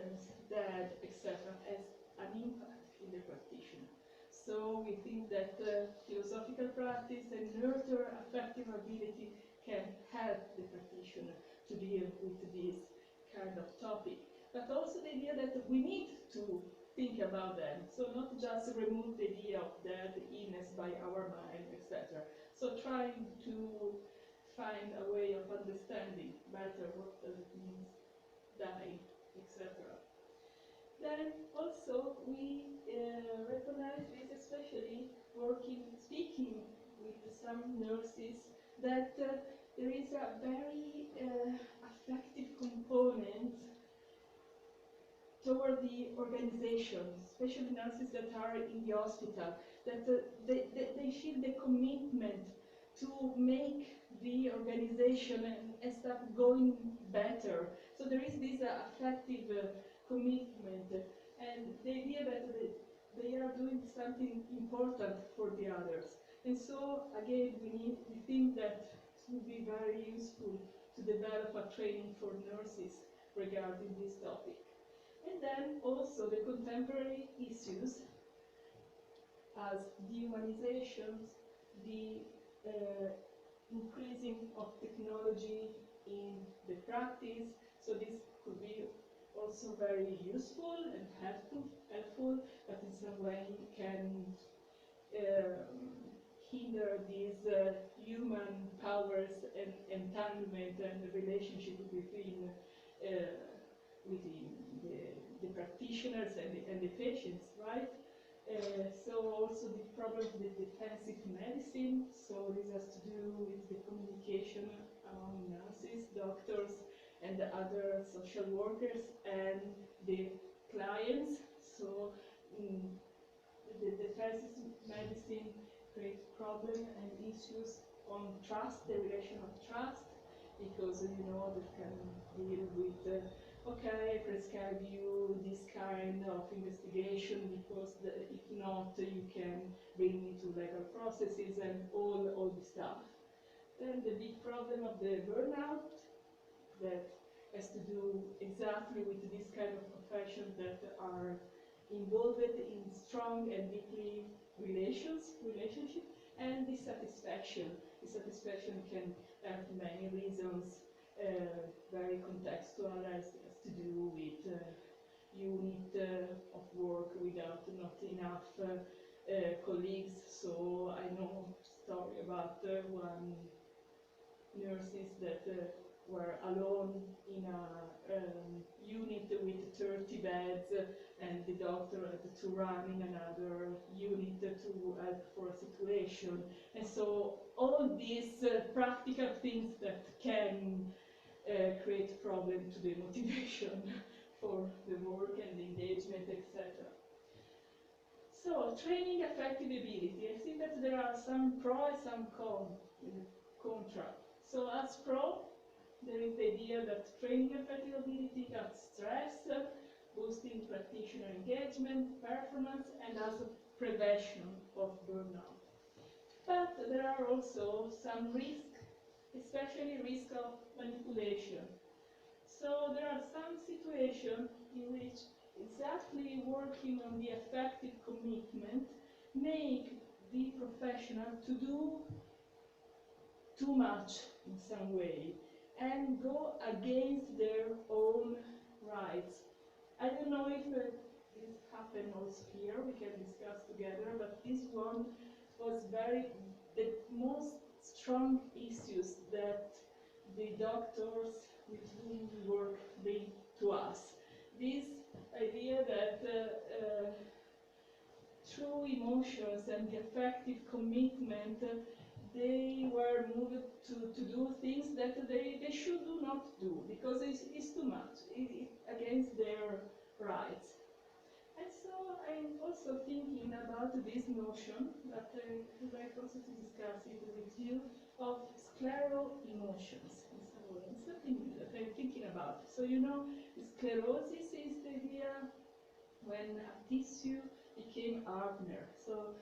death, etc., has an impact in the practitioner. So we think that philosophical practice and nurture affective ability can help the practitioner to deal with this kind of topic. But also the idea that we need to think about them. So not just remove the idea of death, illness by our mind, etc. So trying to find a way of understanding better what does it mean die, etc. Then also we recognize this, especially speaking with some nurses, that there is a very affective component toward the organization, especially nurses that are in the hospital, that they feel the commitment to make the organization and stuff going better. So there is this affective commitment, and the idea that they are doing something important for the others. And so again, we think that it would be very useful to develop a training for nurses regarding this topic. And then also the contemporary issues as dehumanizations, the increasing of technology in the practice. So this could be also very useful and helpful, but in some way can hinder these human powers and entanglement and the relationship between the practitioners and the patients, right? So also the problem of the defensive medicine. So this has to do with the communication among nurses, doctors, and the other social workers and the clients. So the defensive medicine creates problems and issues on trust, the relation of trust, because you know that can deal with okay, I prescribe you this kind of investigation because if not, you can bring me to legal processes and all the stuff. Then the big problem of the burnout that has to do exactly with this kind of professions that are involved in strong and deeply relationship, and dissatisfaction dissatisfaction can have many reasons, very contextual, has to do with unit of work without not enough colleagues. So I know a story about one nurses that were alone in a unit with 30 beds, and the doctor had to run in another unit to help for a situation. And so all these practical things that can create problem to the motivation for the work and the engagement, etc. So, training affective ability. I think that there are some pro and some contra. So, as pro, there is the idea that training affective ability cuts stress, boosting practitioner engagement, performance, and as a prevention of burnout. But there are also some risks, especially risk of manipulation. So there are some situations in which exactly working on the effective commitment make the professional to do too much in some way and go against their own rights. I don't know if this happened also here, we can discuss together, but this one was the most strong issues that the doctors with whom we work bring to us. This idea that through emotions and the effective commitment, they were moved to do things that they should not do, because it's too much, it's against their rights. And so I'm also thinking about this notion, that I would like also to discuss it with you, of scleral emotions. It's something that I'm thinking about. So you know, sclerosis is the idea when a tissue became hardener. So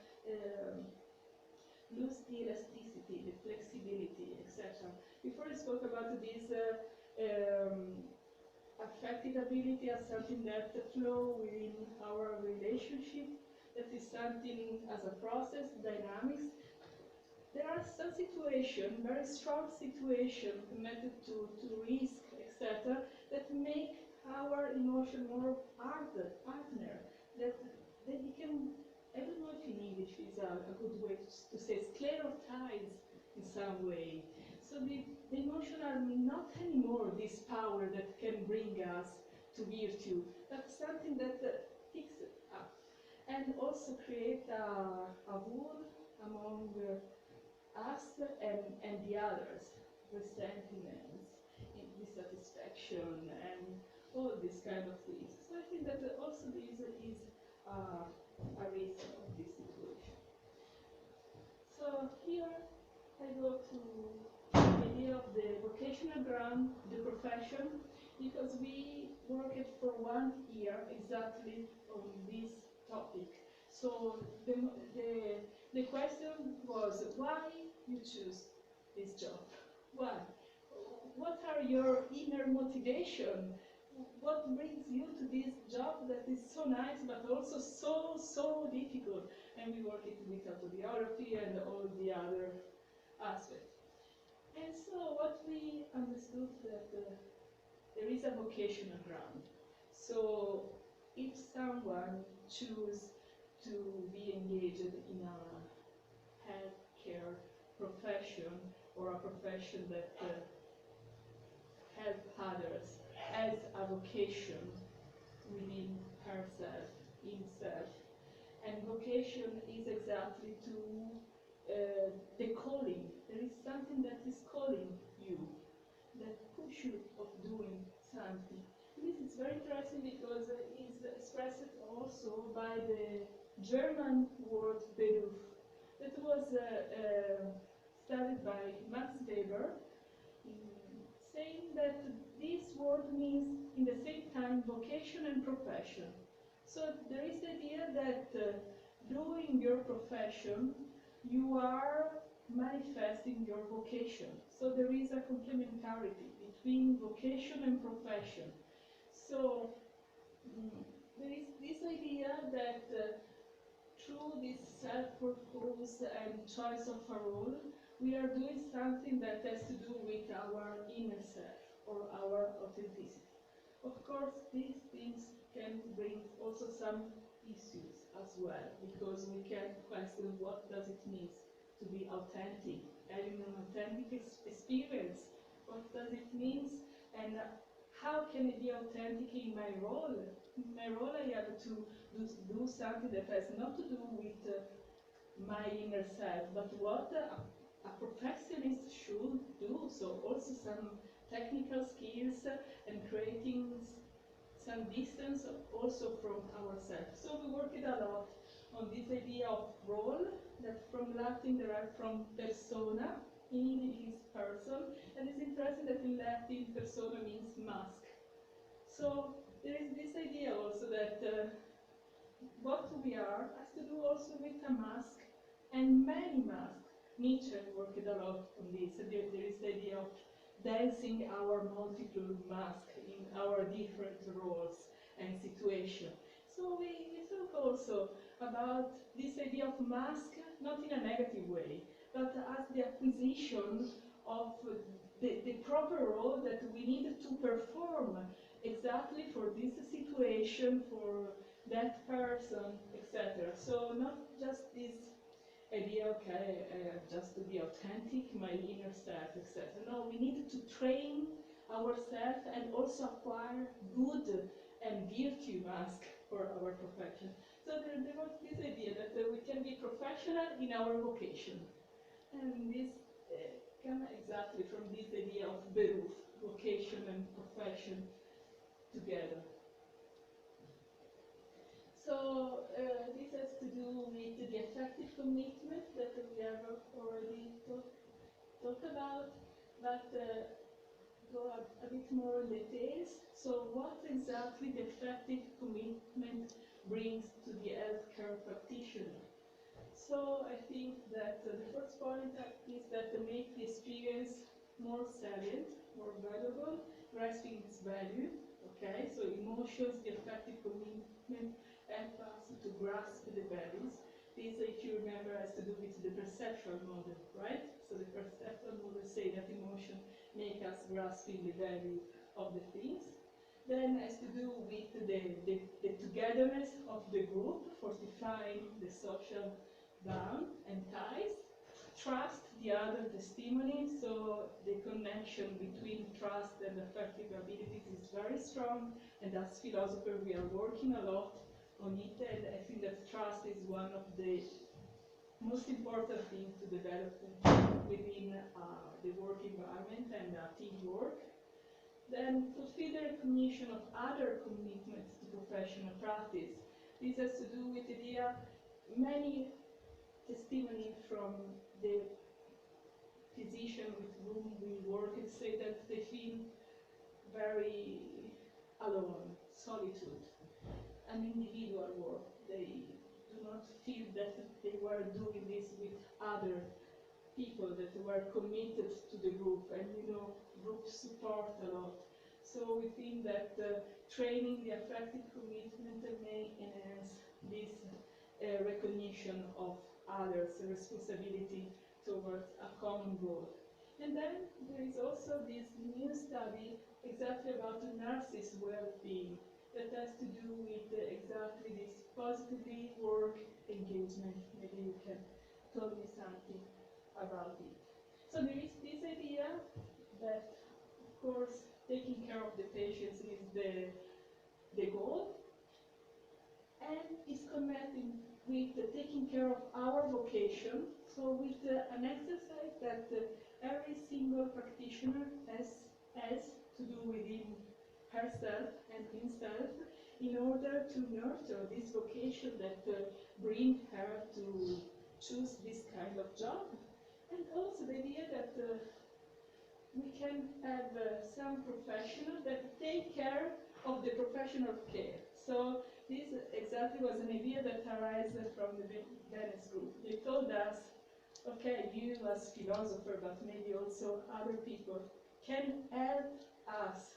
lose the elasticity, the flexibility, etc. Before I spoke about this affective ability as something that flow within our relationship, that is something as a process, dynamics. There are some situations, very strong situations connected to risk, etc., that make our emotion more harder, that they become, I don't know if in English is a good way to say, sclerotized in some way. So the emotion are not anymore this power that can bring us to virtue, but something that picks it up and also create a wall among us and the others, resentment, dissatisfaction, and all these kind of things. So I think that also this is a risk of this situation. So here I go to the idea of the vocational ground, the profession, because we worked for 1 year exactly on this topic. So the question was, why you choose this job? Why? What are your inner motivation? What brings you to this job that is so nice but also so difficult? And we work it with autobiography and all the other aspects. And so what we understood that there is a vocational ground. So if someone chooses to be engaged in a healthcare profession, or a profession that help others, as a vocation within herself, himself. And vocation is exactly to the calling. There is something that is calling you, that push you of doing something. This is very interesting because it is expressed also by the German word Beruf, that was studied by Max Weber, saying that this word means in the same time vocation and profession. So there is the idea that doing your profession, you are manifesting your vocation. So there is a complementarity between vocation and profession. So there is this idea that through this self-purpose and choice of a role, we are doing something that has to do with our inner self or our authenticity. Of course, these things can bring also some issues as well, because we can question what does it mean to be authentic, having an authentic experience, what does it mean, and how can it be authentic in my role? In my role, I have to do something that has not to do with my inner self, but what a perfectionist should do. So also some technical skills and creating some distance also from ourselves. So we worked a lot on this idea of role, that from Latin derived from persona, in is person, and it's interesting that in Latin persona means mask. So there is this idea also that what we are has to do also with a mask, and many masks. Nietzsche worked a lot on this. There is the idea of dancing our multiple masks in our different roles and situations. So we talk also about this idea of mask, not in a negative way, but as the acquisition of the proper role that we need to perform exactly for this situation, for that person, etc. So not just this idea, okay, just to be authentic, my inner self, etc. No, we need to train ourselves and also acquire good and virtue mask for our profession. So there was this idea that we can be professional in our vocation. And this comes exactly from this idea of beruf, vocation and profession together. So this has to do with the effective commitment that we have already talked about, but go a bit more in details. So what exactly the effective commitment brings to the healthcare practitioner? So I think that the first point is that to make the experience more salient, more valuable, grasping its value. Okay, so emotions, the effective commitment, help us to grasp the values. This, if you remember, has to do with the perceptual model, right? So the perceptual model say that emotion make us grasping the value of the things. Then has to do with the togetherness of the group, fortifying the social bond and ties. Trust the other testimony, so the connection between trust and affective abilities is very strong, and as philosophers we are working a lot on it, and I think that trust is one of the most important things to develop within the work environment and teamwork. Then fulfill the recognition of other commitments to professional practice. This has to do with the idea, many testimony from the physician with whom we work and say that they feel very alone, solitude, an individual work. They do not feel that they were doing this with other people that were committed to the group, and group support a lot. So we think that training the affective commitment may enhance this recognition of others' responsibility towards a common goal. And then there is also this new study exactly about the nurses' well-being that has to do with exactly this positively work engagement. Maybe you can tell me something about it. So there is this idea that, of course, taking care of the patients is the goal, and is connected with taking care of our vocation, so with an exercise that every single practitioner has to do within herself and himself in order to nurture this vocation that bring her to choose this kind of job. And also the idea that we can have some professionals that take care of the professional care. So this exactly was an idea that arises from the Venice group. They told us, okay, you as philosopher, but maybe also other people, can help us,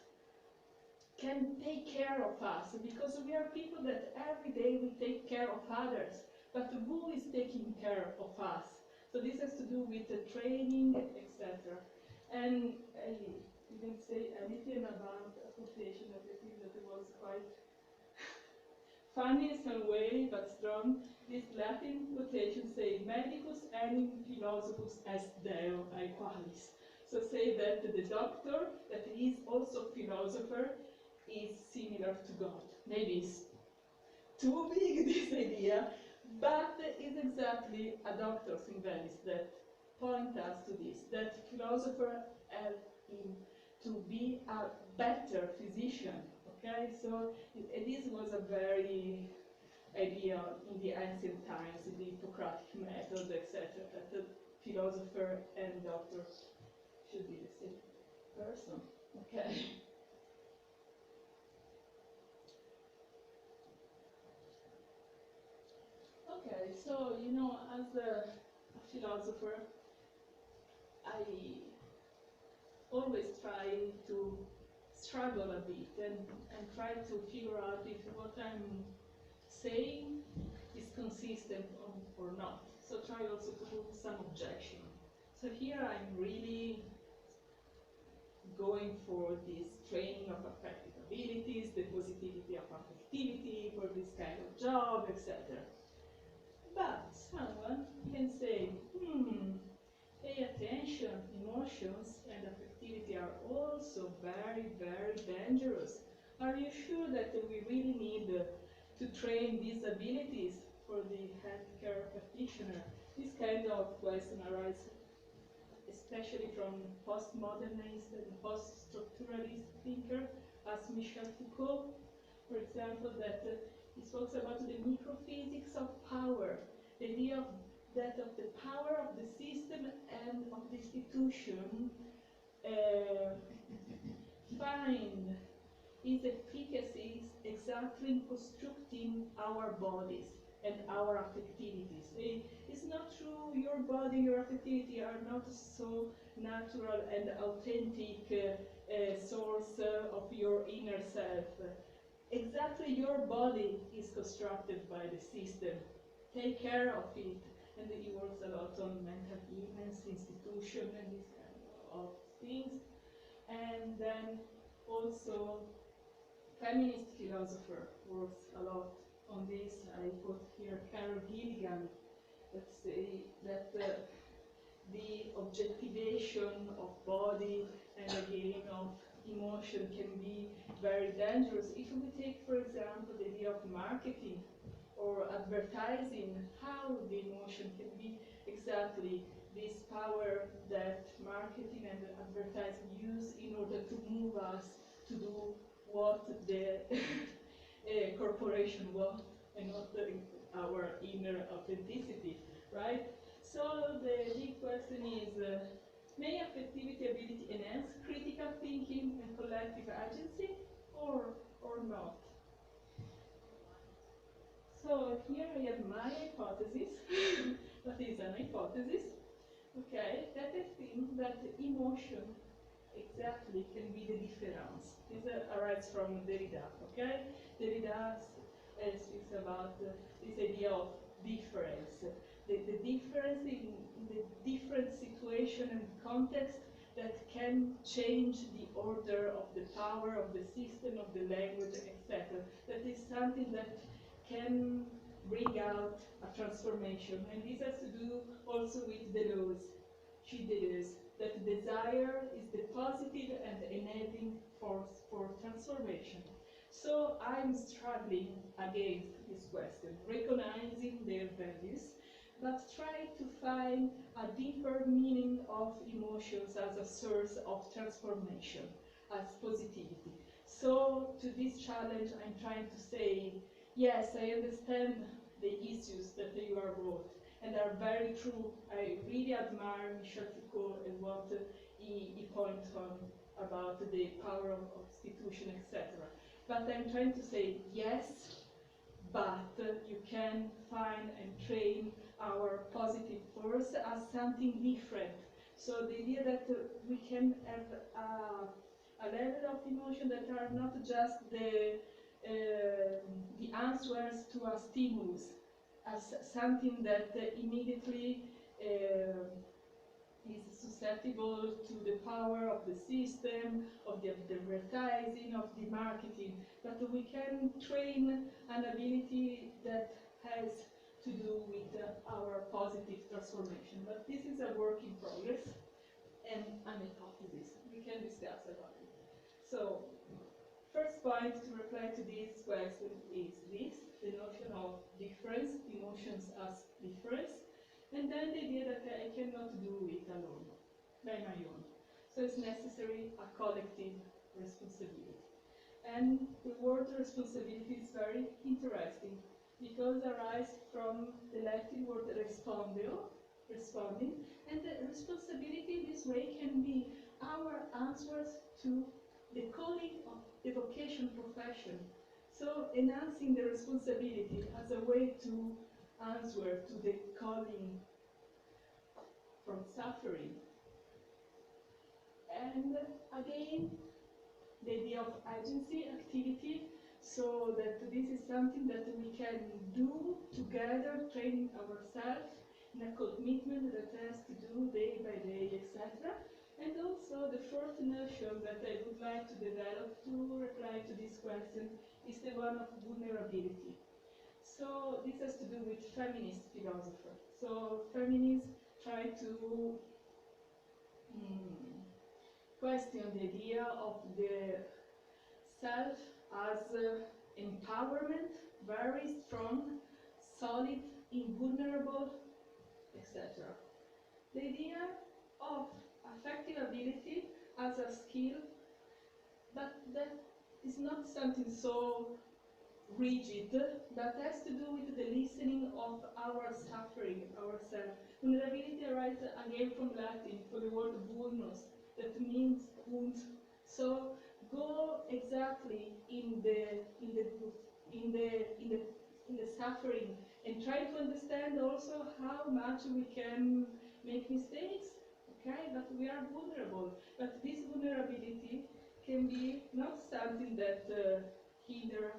can take care of us, because we are people that every day we take care of others. But who is taking care of us? So this has to do with the training, etc. And I didn't say anything about a quotation that I think that it was quite funny in some way, but strong. This Latin quotation say, "Medicus enim philosophus est Deo aequalis." So say that the doctor, that is also philosopher, is similar to God. Maybe it's too big, this idea, but it's exactly a doctors in Venice that point us to this, that philosopher help him to be a better physician. Okay, so this was a very idea in the ancient times, in the Hippocratic method, etc., that the philosopher and doctor should be the same person. Okay. Okay, so as a philosopher, I always try to struggle a bit and try to figure out if what I'm saying is consistent or not. So try also to put some objection. So here I'm really going for this training of affective abilities, the positivity of affectivity for this kind of job, etc. But someone can say, pay attention, emotions and affectivity are also very, very dangerous. Are you sure that we really need to train these abilities for the healthcare practitioner? This kind of question arises especially from postmodernist and post-structuralist thinker, as Michel Foucault, for example, that he talks about the microphysics of power, the idea that of the power of the system and of the institution find its efficacy exactly in constructing our bodies and our affectivities. It's not true your body, your affectivity are not so natural and authentic source of your inner self. Exactly your body is constructed by the system. Take care of it. And he works a lot on mental illness, institution, and this kind of things. And then also feminist philosopher works a lot on this. I put here Carol Gilligan that say that the objectivation of body and the gain of emotion can be very dangerous. If we take, for example, the idea of marketing or advertising, how the emotion can be exactly this power that marketing and advertising use in order to move us to do what the corporation wants and not our inner authenticity, right? So the big question is, may affectivity ability enhance critical thinking and collective agency or not? So here I have my hypothesis, that is an hypothesis, okay, that I think that emotion exactly can be the difference. This arises from Derrida, okay? Derrida speaks about this idea of difference. The difference in the different situation and context that can change the order of the power of the system, of the language, etc. That is something that can bring out a transformation. And this has to do also with Deleuze, Deleuze, that desire is the positive and enabling force for transformation. So I'm struggling against this question, recognizing their values, but try to find a deeper meaning of emotions as a source of transformation, as positivity. So to this challenge, I'm trying to say, yes, I understand the issues that you are brought, and are very true. I really admire Michel Foucault and what he points on about the power of institution, etc. But I'm trying to say, yes, but you can find and train our positive force as something different. So the idea that we can have a level of emotion that are not just the answers to a stimulus, as something that immediately is susceptible to the power of the system, of the advertising, of the marketing, but we can train an ability that has to do with our positive transformation. But this is a work in progress and a hypothesis. We can discuss about it. So, first point to reply to this question is this, the notion of difference, emotions as difference, and then the idea that I cannot do it alone, by my own. So it's necessary a collective responsibility. And the word responsibility is very interesting because it arises from the Latin word respondeo, responding, and the responsibility in this way can be our answers to the calling of the vocation profession. So enhancing the responsibility as a way to answer to the calling from suffering. And again, the idea of agency, activity, so that this is something that we can do together, training ourselves in a commitment that has to do day by day, etc. And also the fourth notion that I would like to develop to reply to this question is the one of vulnerability. So this has to do with feminist philosophy. So feminists try to question the idea of the self as empowerment, very strong, solid, invulnerable, etc. The idea of affective ability as a skill, but that is not something so rigid, that has to do with the listening of our suffering, ourselves. Vulnerability arises again from Latin, for the word vulnus, that means wound. So go exactly in the suffering and try to understand also how much we can make mistakes, okay? But we are vulnerable. But this vulnerability can be not something that hinder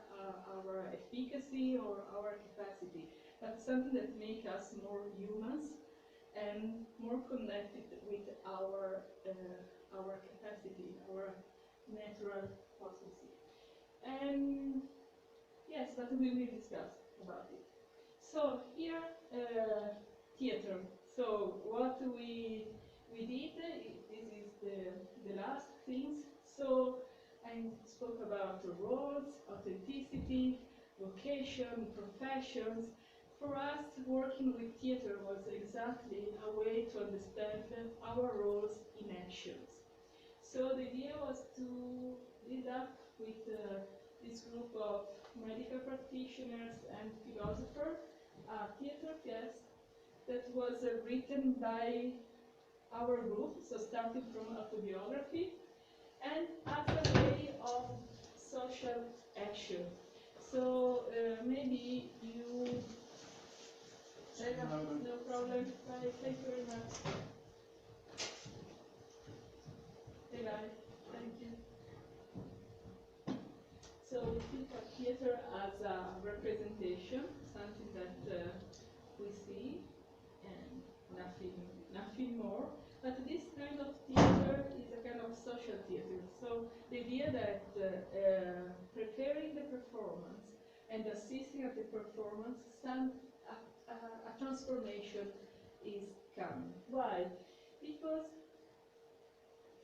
our efficacy or our capacity, but something that makes us more humans and more connected with our capacity, our natural potency. And yes, but we will discuss about it. So here, theater. So what we did, this is the last things. So I spoke about roles, authenticity, vocation, professions. For us, working with theater was exactly a way to understand our roles in actions. So the idea was to build up with this group of medical practitioners and philosophers a theater piece that was written by our group, so starting from autobiography, and as a way of social action. So maybe you... No problem. Bye. Thank you very much. Bye. Thank you. So we think of theater as a representation, something that we see and nothing more. But this kind of theater is a kind of social theater. So the idea that preparing the performance and assisting at the performance, a transformation is coming. Why? Because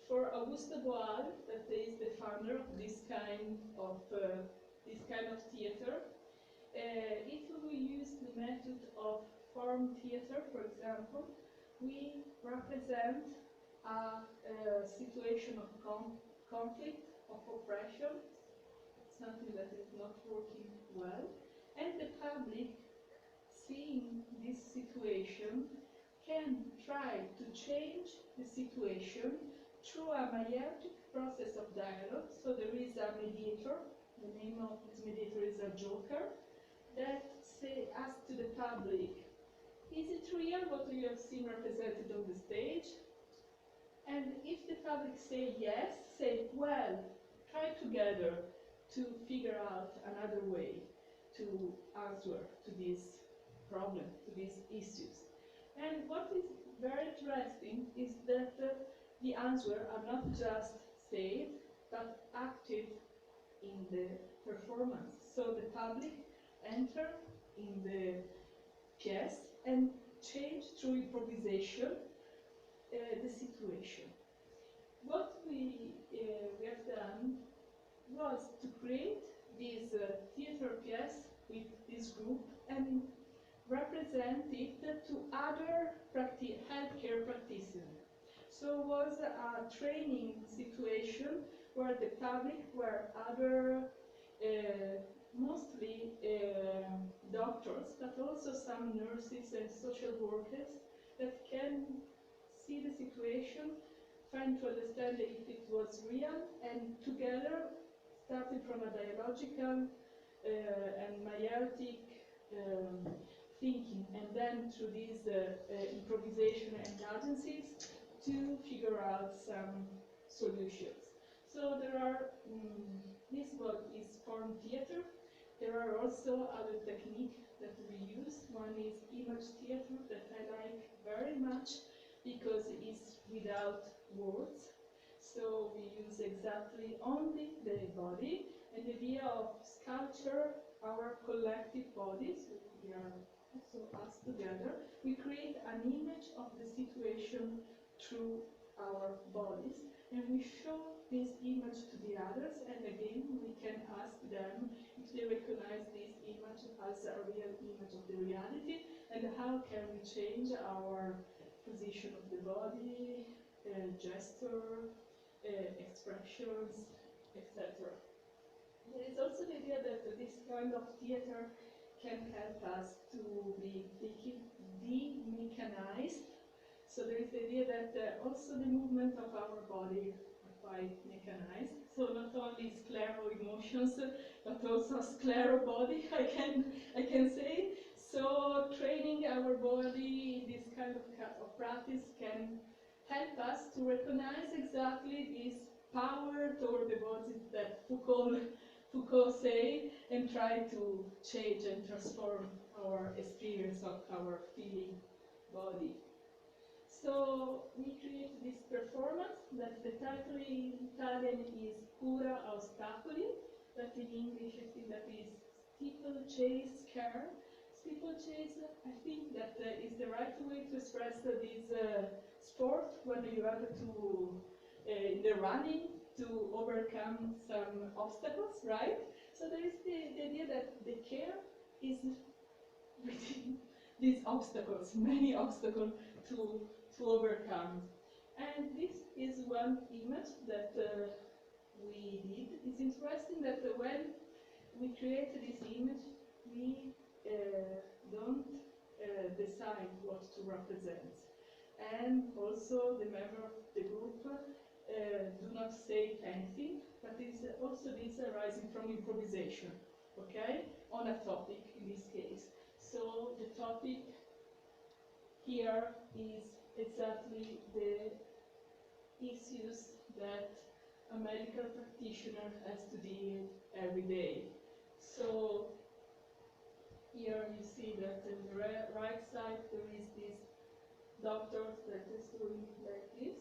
for Augusto Boal, that is the founder of this kind of theater, if we use the method of form theater, for example, we represent a situation of conflict, of oppression, something that is not working well, and the public, seeing this situation, can try to change the situation through a meiotic process of dialogue. So there is a mediator, the name of this mediator is a joker, that asks to the public, is it real what you have seen represented on the stage? And if the public say yes, say, well, try together to figure out another way to answer to this problem, to these issues. And what is very interesting is that the answers are not just said, but active in the performance. So the public enter in the pièce and change through improvisation the situation. What we have done was to create this theater pièce with this group and represent it to other healthcare practitioners. So it was a training situation where the public were other, mostly doctors, but also some nurses and social workers that can see the situation, trying to understand if it was real, and together, starting from a dialogical and meiotic thinking, and then through these improvisation and agencies, to figure out some solutions. So there are, this one is form theater. There are also other techniques that we use. One is image theater that I like very much because it's without words. So we use exactly only the body and the idea of sculpture our collective bodies. We are also us together. We create an image of the situation through our bodies, and we show this image to the others, and again we can ask them if they recognize this image as a real image of the reality, and how can we change our position of the body, gesture, expressions, etc. There is also the idea that this kind of theater can help us to be de-mechanized. So there is the idea that also the movement of our body are quite mechanized. So not only sclero emotions, but also sclero body, I can say. So training our body in this kind of practice can help us to recognize exactly this power toward the body that Foucault say, and try to change and transform our experience of our feeling body. So we create this performance that the title in Italian is Cura a Ostacoli, that in English I think that is steeplechase care. Steeplechase, I think that is the right way to express this sport when you have to, in the running, to overcome some obstacles, right? So there is the idea that the care is within these obstacles, many obstacles to overcome. And this is one image that we did. It's interesting that when we create this image, we don't decide what to represent. And also the member of the group do not say anything, but it's also this arising from improvisation, okay, on a topic in this case. So the topic here is exactly the issues that a medical practitioner has to deal every day. So here you see that on the right side there is this doctor that is doing like this,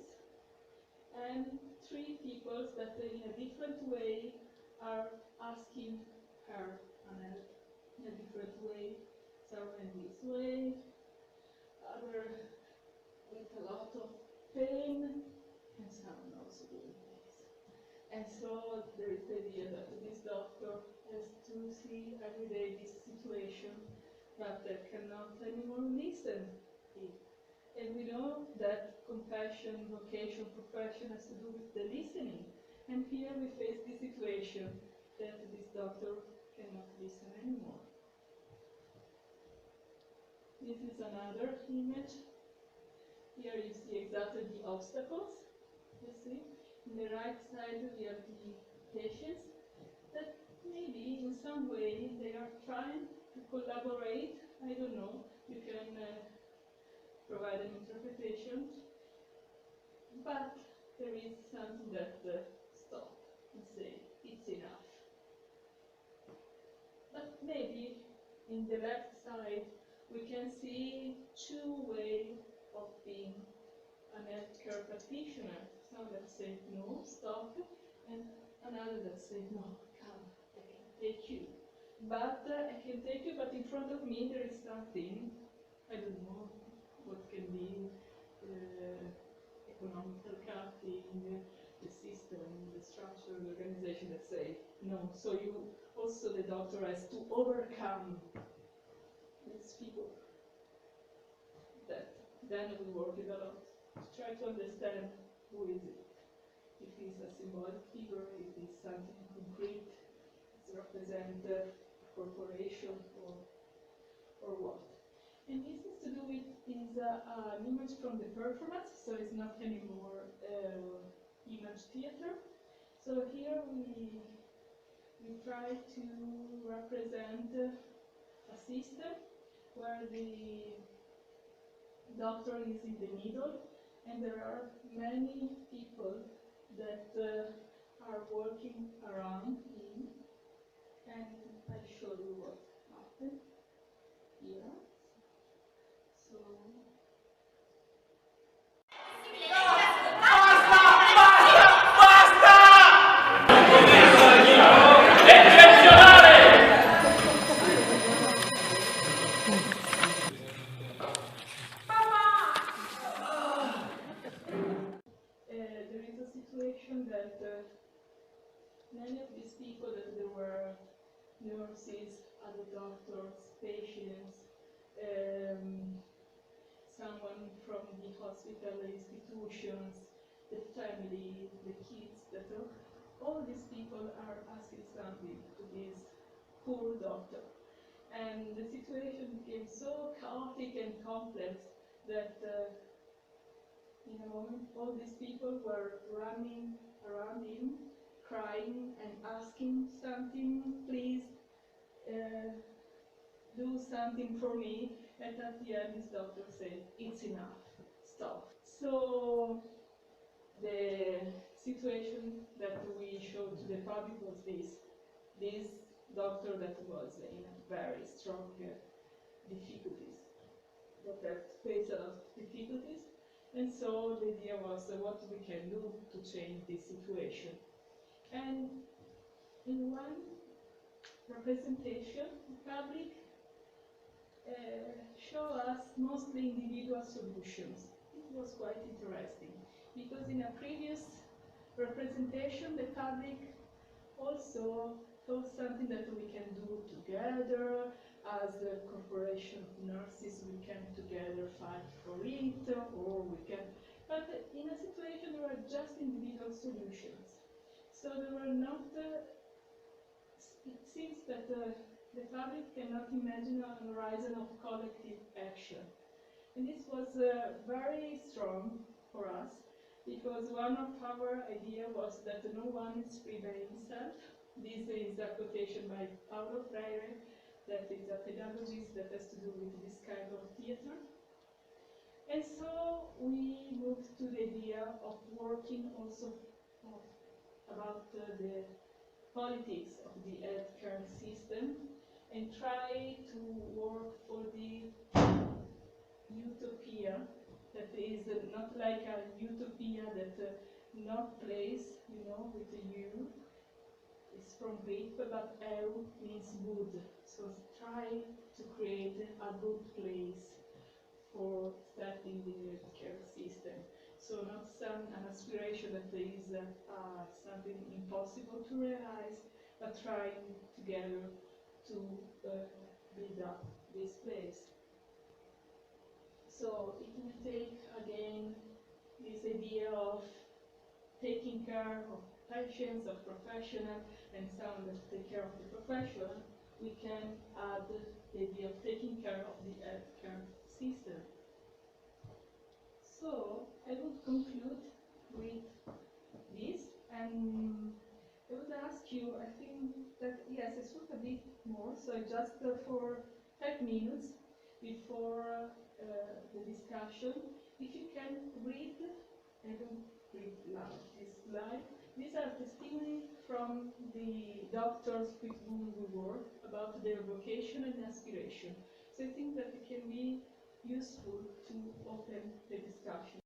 and three people that in a different way are asking her an help in a different way. Some in this way, other with a lot of pain, and some also doing this. And so there is the idea that this doctor has to see every day this situation, but cannot anymore listen it. And we know that compassion, vocation, profession has to do with the listening. And here we face the situation that this doctor cannot listen anymore. This is another image. Here you see exactly the obstacles. You see? On the right side we have the patients that maybe in some way they are trying to collaborate. I don't know. You can provide an interpretation, but there is something that stop and say it's enough. But maybe in the left side we can see two ways of being an healthcare practitioner. Some that say no, stop, and another that say no, come, I can take you. But I can take you, but in front of me there is something, I don't know what can be, economical cutting, the system, the structure, the organization that say no. So you also, the doctor has to overcome these people. That then we work it a lot to try to understand who is it. If it's a symbolic figure, if it's something concrete, it's represent a corporation or what. And this has to do with is an image from the performance, so it's not anymore image theater. So here we try to represent a system where the doctor is in the middle, and there are many people that are working around him, and I show you what happened here. So there is a situation that many of these people that there were nurses, other doctors, patients, someone from the hospital institutions, the family, the kids, that all these people are asking something to this poor doctor. And the situation became so chaotic and complex that in a moment all these people were running around him, crying and asking something, please do something for me. And at the end this doctor said, it's enough, stop. So the situation that we showed to the public was this doctor that was in very strong difficulties, that had faced a lot of difficulties. And so the idea was what we can do to change this situation. And in one representation, the public show us mostly individual solutions. It was quite interesting, because in a previous representation, the public also thought something that we can do together. As a corporation of nurses, we can together fight for it, or we can. But in a situation, there were just individual solutions. So there were not. It seems that the public cannot imagine a horizon of collective action. And this was very strong for us, because one of our ideas was that no one is free by himself. This is a quotation by Paulo Freire, that is a pedagogist that has to do with this kind of theater. And so we moved to the idea of working also about the politics of the healthcare system, and try to work for the utopia that is not like a utopia that not place, with a U. It's from Greek, but EU means good. So try to create a good place for starting the healthcare system. So not an aspiration that is something impossible to realize, but trying together to build up this place. So it will take again this idea of taking care of patients, of professionals, and someone that take care of the profession. We can add the idea of taking care of the healthcare system. So I would conclude with this, and I would ask you, I think that, yes, I spoke a bit more, so just for 5 minutes before the discussion, if you can read, I don't read loud this slide. These are testimony from the doctors with whom we work about their vocation and aspiration. So I think that it can be useful to open the discussion.